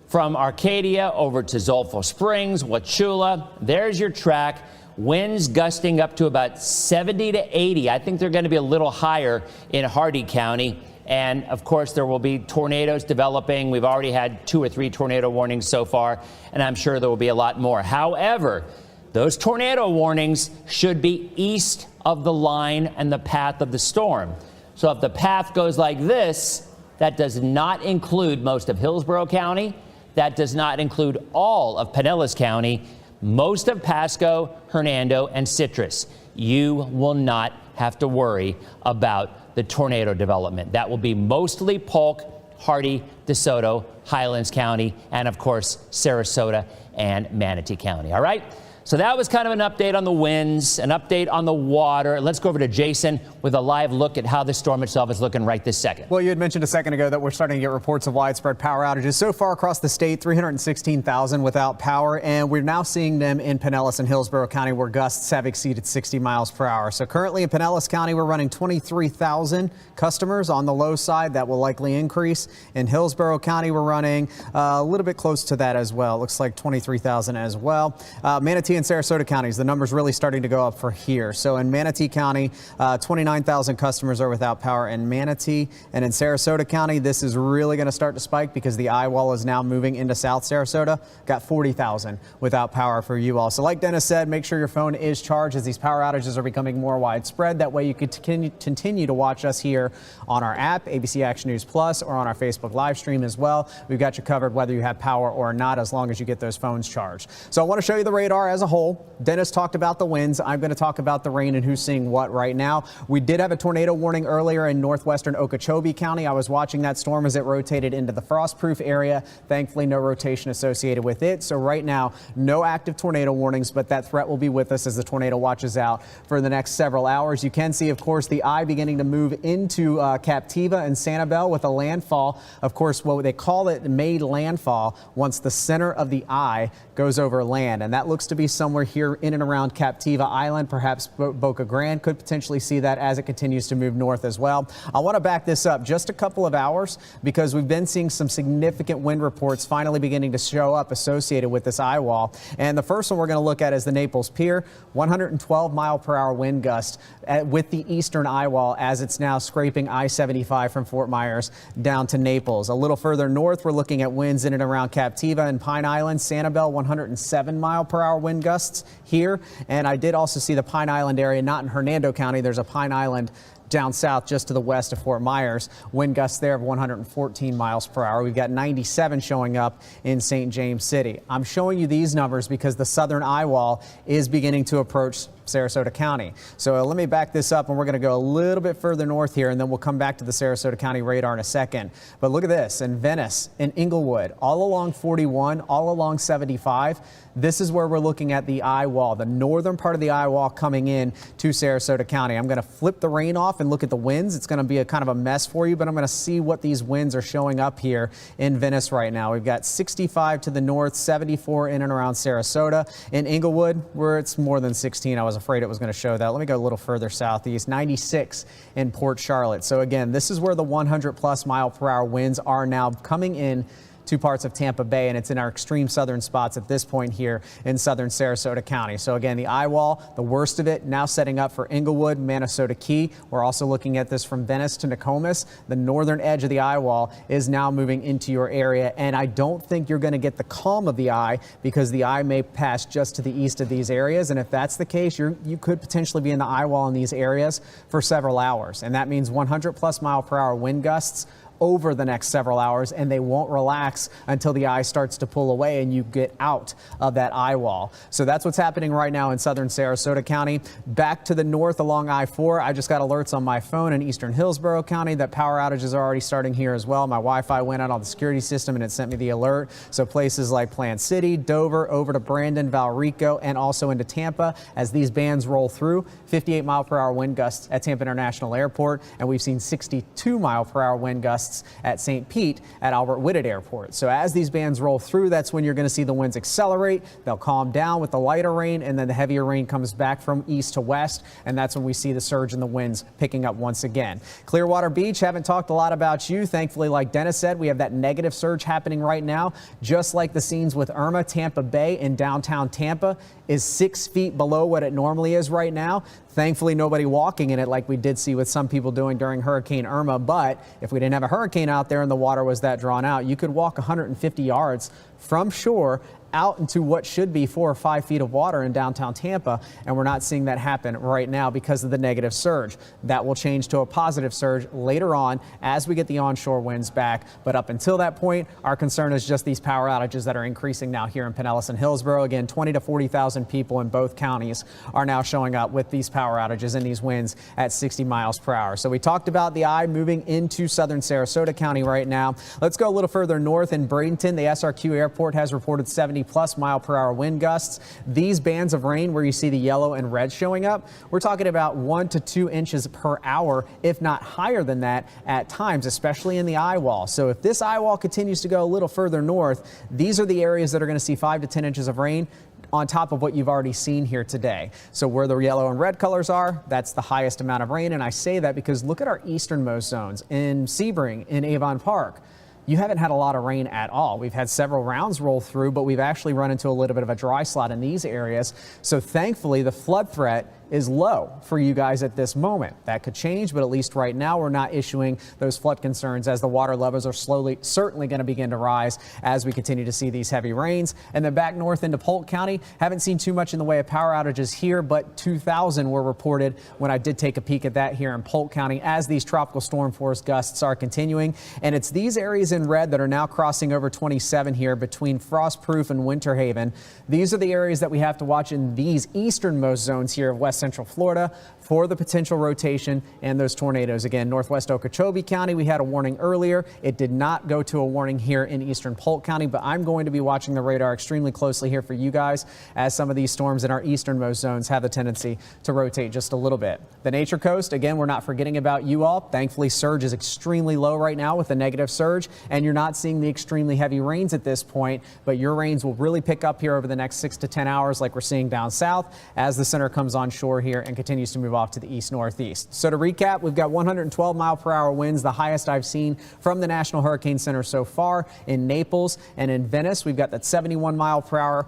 [SPEAKER 3] From Arcadia over to Zolfo Springs, Wauchula, there's your track. Winds gusting up to about 70 to 80. I think they're going to be a little higher in Hardy County. And of course, there will be tornadoes developing. We've already had 2 or 3 tornado warnings so far, and I'm sure there will be a lot more. However, those tornado warnings should be east of the line and the path of the storm. So if the path goes like this, that does not include most of Hillsborough County. That does not include all of Pinellas County, most of Pasco, Hernando, and Citrus. You will not have to worry about the tornado development. That will be mostly Polk, Hardy, DeSoto, Highlands County, and of course, Sarasota and Manatee County. All right? So that was kind of an update on the winds, an update on the water. Let's go over to Jason with a live look at how the storm itself is looking right this second.
[SPEAKER 11] Well, you had mentioned a second ago that we're starting to get reports of widespread power outages. So far across the state, 316,000 without power, and we're now seeing them in Pinellas and Hillsborough County, where gusts have exceeded 60 miles per hour. So currently in Pinellas County, we're running 23,000 customers on the low side. That will likely increase. In Hillsborough County, we're running a little bit close to that as well. Looks like 23,000 as well. Manatee and Sarasota counties, the number's really starting to go up for here. So in Manatee County, 29,000 customers are without power in Manatee. And in Sarasota County, this is really going to start to spike because the eye wall is now moving into South Sarasota. Got 40,000 without power for you all. So like Dennis said, make sure your phone is charged as these power outages are becoming more widespread. That way you can continue to watch us here on our app, ABC Action News Plus, or on our Facebook live stream as well. We've got you covered whether you have power or not, as long as you get those phones charged. So I want to show you the radar as a whole. Dennis talked about the winds. I'm going to talk about the rain and who's seeing what right now. We did have a tornado warning earlier in northwestern Okeechobee County. I was watching that storm as it rotated into the frost-proof area. Thankfully, no rotation associated with it. So right now, no active tornado warnings, but that threat will be with us as the tornado watches out for the next several hours. You can see, of course, the eye beginning to move into Captiva and Sanibel with a landfall. Of course, what they call it made landfall once the center of the eye goes over land, and that looks to be somewhere here in and around Captiva Island, perhaps Boca Grande could potentially see that as it continues to move north as well. I want to back this up just a couple of hours because we've been seeing some significant wind reports finally beginning to show up associated with this eye wall. And the first one we're going to look at is the Naples Pier, 112-mile-per-hour wind gust with the eastern eye wall as it's now scraping I-75 from Fort Myers down to Naples. A little further north, we're looking at winds in and around Captiva and Pine Island, Sanibel, 107-mile-per-hour wind gusts here. And I did also see the Pine Island area, not in Hernando County. There's a Pine Island down south just to the west of Fort Myers. Wind gusts there of 114 miles per hour. We've got 97 showing up in St. James City. I'm showing you these numbers because the southern eye wall is beginning to approach Sarasota County. So let me back this up and we're going to go a little bit further north here and then we'll come back to the Sarasota County radar in a second. But look at this in Venice, in Inglewood, all along 41, all along 75. This is where we're looking at the eye wall, the northern part of the eye wall coming in to Sarasota County. I'm going to flip the rain off and look at the winds. It's going to be a kind of a mess for you, but I'm going to see what these winds are showing up here in Venice right now. We've got 65 to the north, 74 in and around Sarasota. In Inglewood, where it's more than 16, I was afraid it was going to show that. Let me go a little further southeast, 96 in Port Charlotte. So again, this is where the 100+ mile-per-hour winds are now coming in to parts of Tampa Bay, and it's in our extreme southern spots at this point here in southern Sarasota County. So again, the eye wall, the worst of it, now setting up for Inglewood, Manasota Key. We're also looking at this from Venice to Nokomis. The northern edge of the eye wall is now moving into your area, and I don't think you're going to get the calm of the eye because the eye may pass just to the east of these areas, and if that's the case, you could potentially be in the eye wall in these areas for several hours, and that means 100+ mile-per-hour wind gusts over the next several hours, and they won't relax until the eye starts to pull away and you get out of that eye wall. So that's what's happening right now in southern Sarasota County. Back to the north along I-4, I just got alerts on my phone in eastern Hillsborough County that power outages are already starting here as well. My Wi-Fi went out on the security system and it sent me the alert. So places like Plant City, Dover, over to Brandon, Valrico, and also into Tampa as these bands roll through. 58-mile-per-hour wind gusts at Tampa International Airport, and we've seen 62-mile-per-hour wind gusts at St. Pete at Albert Whitted Airport. So as these bands roll through, that's when you're going to see the winds accelerate. They'll calm down with the lighter rain, and then the heavier rain comes back from east to west, and that's when we see the surge in the winds picking up once again. Clearwater Beach, haven't talked a lot about you. Thankfully, like Dennis said, we have that negative surge happening right now. Just like the scenes with Irma, Tampa Bay in downtown Tampa is 6 feet below what it normally is right now. Thankfully, nobody walking in it like we did see with some people doing during Hurricane Irma. But if we didn't have a hurricane out there and the water was that drawn out, you could walk 150 yards from shore out into what should be 4 or 5 feet of water in downtown Tampa, and we're not seeing that happen right now because of the negative surge. That will change to a positive surge later on as we get the onshore winds back, but up until that point, our concern is just these power outages that are increasing now here in Pinellas and Hillsborough. Again, 20 to 40,000 people in both counties are now showing up with these power outages and these winds at 60 miles per hour. So we talked about the eye moving into southern Sarasota County right now. Let's go a little further north in Bradenton. The SRQ airport has reported 70+ mile-per-hour wind gusts. These bands of rain where you see the yellow and red showing up, we're talking about 1 to 2 inches per hour, if not higher than that at times, especially in the eye wall. So if this eye wall continues to go a little further north, these are the areas that are going to see 5 to 10 inches of rain on top of what you've already seen here today. So where the yellow and red colors are, that's the highest amount of rain. And I say that because look at our easternmost zones in Sebring, in Avon Park. You haven't had a lot of rain at all. We've had several rounds roll through, but we've actually run into a little bit of a dry slot in these areas. So thankfully, the flood threat is low for you guys at this moment. That could change, but at least right now we're not issuing those flood concerns as the water levels are certainly going to begin to rise as we continue to see these heavy rains. And then back north into Polk County, haven't seen too much in the way of power outages here, but 2,000 were reported when I did take a peek at that here in Polk County as these tropical storm force gusts are continuing. And it's these areas in red that are now crossing over 27 here between Frostproof and Winter Haven. These are the areas that we have to watch in these easternmost zones here of West Central Florida for the potential rotation and those tornadoes. Again, northwest Okeechobee County, we had a warning earlier. It did not go to a warning here in eastern Polk County, but I'm going to be watching the radar extremely closely here for you guys as some of these storms in our easternmost zones have the tendency to rotate just a little bit. The Nature Coast, again, we're not forgetting about you all. Thankfully, surge is extremely low right now with a negative surge, and you're not seeing the extremely heavy rains at this point, but your rains will really pick up here over the next 6 to 10 hours like we're seeing down south as the center comes on shore here and continues to move off to the east-northeast. So to recap, we've got 112-mile-per-hour winds, the highest I've seen from the National Hurricane Center so far. In Naples and in Venice, we've got that 71-mile-per-hour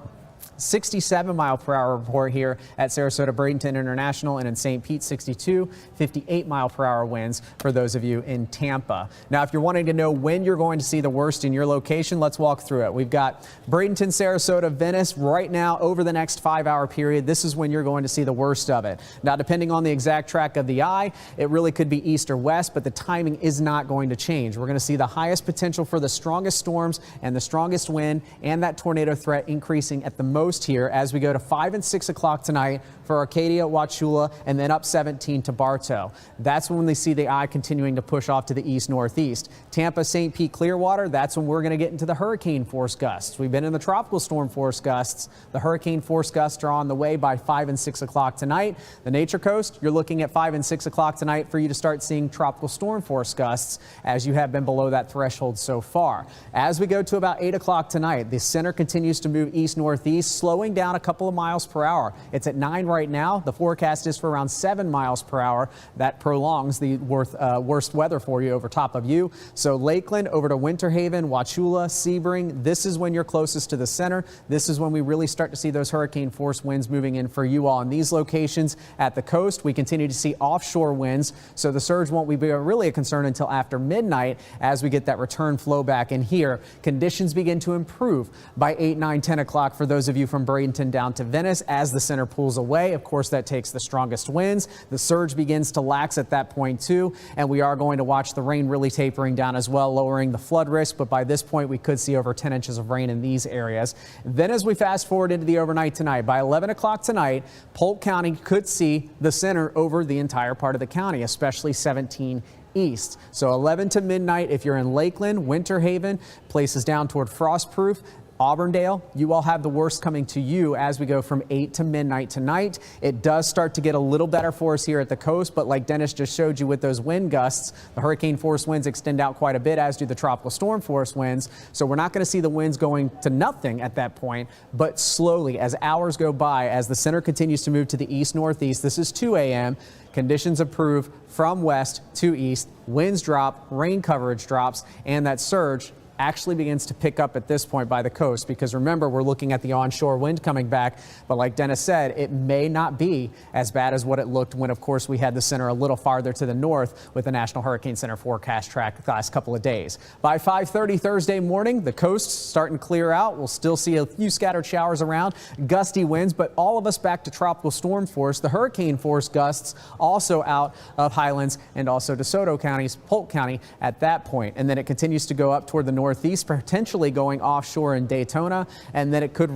[SPEAKER 11] 67-mile-per-hour report here at Sarasota Bradenton International, and in St. Pete, 62, 58-mile-per-hour winds for those of you in Tampa. Now, if you're wanting to know when you're going to see the worst in your location, let's walk through it. We've got Bradenton, Sarasota, Venice right now over the next 5-hour period. This is when you're going to see the worst of it. Now, depending on the exact track of the eye, it really could be east or west, but the timing is not going to change. We're going to see the highest potential for the strongest storms and the strongest wind and that tornado threat increasing at the most here as we go to 5 and 6 o'clock tonight for Arcadia, Wauchula, and then up 17 to Bartow. That's when they see the eye continuing to push off to the east-northeast. Tampa, St. Pete, Clearwater, that's when we're going to get into the hurricane force gusts. We've been in the tropical storm force gusts. The hurricane force gusts are on the way by 5 and 6 o'clock tonight. The Nature Coast, you're looking at 5 and 6 o'clock tonight for you to start seeing tropical storm force gusts as you have been below that threshold so far. As we go to about 8 o'clock tonight, the center continues to move east-northeast, slowing down a couple of miles per hour. It's at 9 right now. The forecast is for around 7 miles per hour. That prolongs the worst weather for you over top of you. So Lakeland over to Winter Haven, Wauchula, Sebring, this is when you're closest to the center. This is when we really start to see those hurricane force winds moving in for you all in these locations. At the coast, we continue to see offshore winds, so the surge won't be really a concern until after midnight as we get that return flow back in here. Conditions begin to improve by 8, 9, 10 o'clock for those of you from Bradenton down to Venice as the center pulls away. Of course, that takes the strongest winds. The surge begins to lax at that point too, and we are going to watch the rain really tapering down as well, lowering the flood risk, but by this point we could see over 10 inches of rain in these areas. Then as we fast forward into the overnight tonight, by 11 o'clock tonight, Polk County could see the center over the entire part of the county, especially 17 east. So 11 to midnight if you're in Lakeland, Winter Haven, places down toward Frostproof, Auburndale, you all have the worst coming to you as we go from 8 to midnight tonight. It does start to get a little better for us here at the coast, but like Dennis just showed you with those wind gusts, the hurricane force winds extend out quite a bit, as do the tropical storm force winds. So we're not going to see the winds going to nothing at that point, but slowly as hours go by, as the center continues to move to the east-northeast, this is 2 a.m., conditions improve from west to east, winds drop, rain coverage drops, and that surge actually begins to pick up at this point by the coast, because remember, we're looking at the onshore wind coming back, but like Dennis said, it may not be as bad as what it looked when, of course, we had the center a little farther to the north with the National Hurricane Center forecast track the last couple of days. By 5:30 Thursday morning, the coast's starting to clear out. We'll still see a few scattered showers around, gusty winds, but all of us back to tropical storm force. The hurricane force gusts also out of Highlands and also DeSoto counties, Polk County at that point, and then it continues to go up toward the northeast, potentially going offshore in Daytona, and then it could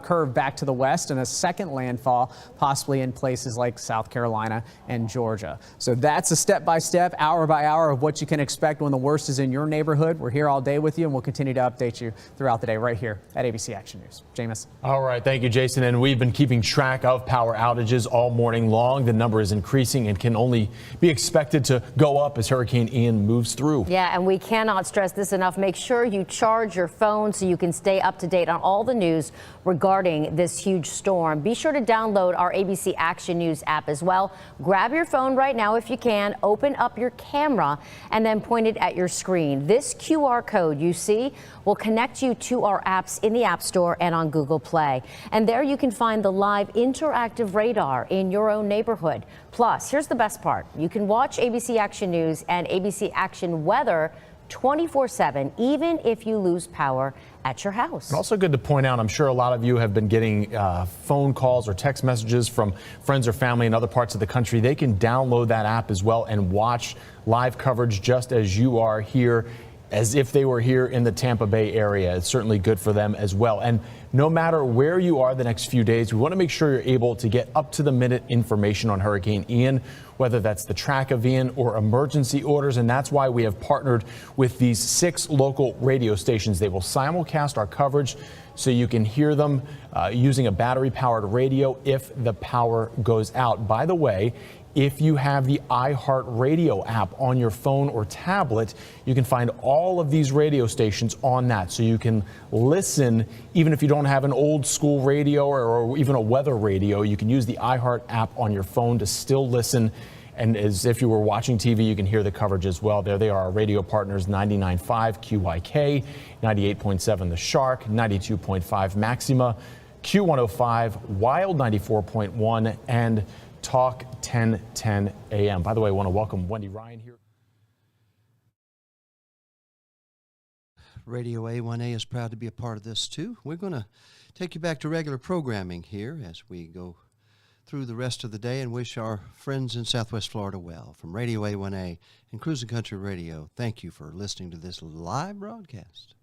[SPEAKER 11] curve back to the west and a second landfall possibly in places like South Carolina and Georgia. So that's a step-by-step, hour-by-hour of what you can expect when the worst is in your neighborhood. We're here all day with you, and we'll continue to update you throughout the day right here at ABC Action News. Jameis.
[SPEAKER 17] All right, thank you, Jason. And we've been keeping track of power outages all morning long. The number is increasing and can only be expected to go up as Hurricane Ian moves through.
[SPEAKER 12] Yeah, and we cannot stress this enough. Make sure you charge your phone so you can stay up to date on all the news regarding this huge storm. Be sure to download our ABC Action News app as well. Grab your phone right now if you can, open up your camera, and then point it at your screen. This QR code you see will connect you to our apps in the App Store and on Google Play. And there you can find the live interactive radar in your own neighborhood. Plus, here's the best part. You can watch ABC Action News and ABC Action Weather 24/7, even if you lose power at your house.
[SPEAKER 17] And also good to point out, I'm sure a lot of you have been getting phone calls or text messages from friends or family in other parts of the country. They can download that app as well and watch live coverage just as you are here as if they were here in the Tampa Bay area. It's certainly good for them as well. And no matter where you are the next few days, we want to make sure you're able to get up-to-the-minute information on Hurricane Ian, whether that's the track of Ian or emergency orders. And that's why we have partnered with these 6 local radio stations. They will simulcast our coverage so you can hear them using a battery-powered radio if the power goes out. By the way, if you have the iHeartRadio app on your phone or tablet, you can find all of these radio stations on that. So you can listen, even if you don't have an old school radio or even a weather radio, you can use the iHeart app on your phone to still listen. And as if you were watching TV, you can hear the coverage as well. There they are, our radio partners, 99.5 QYK, 98.7 The Shark, 92.5 Maxima, Q105, Wild 94.1, and Talk 1010 AM. By the way, I want to welcome Wendy Ryan here.
[SPEAKER 9] Radio A1A is proud to be a part of this too. We're going to take you back to regular programming here as we go through the rest of the day and wish our friends in Southwest Florida well. From Radio A1A and Cruising Country Radio, thank you for listening to this live broadcast.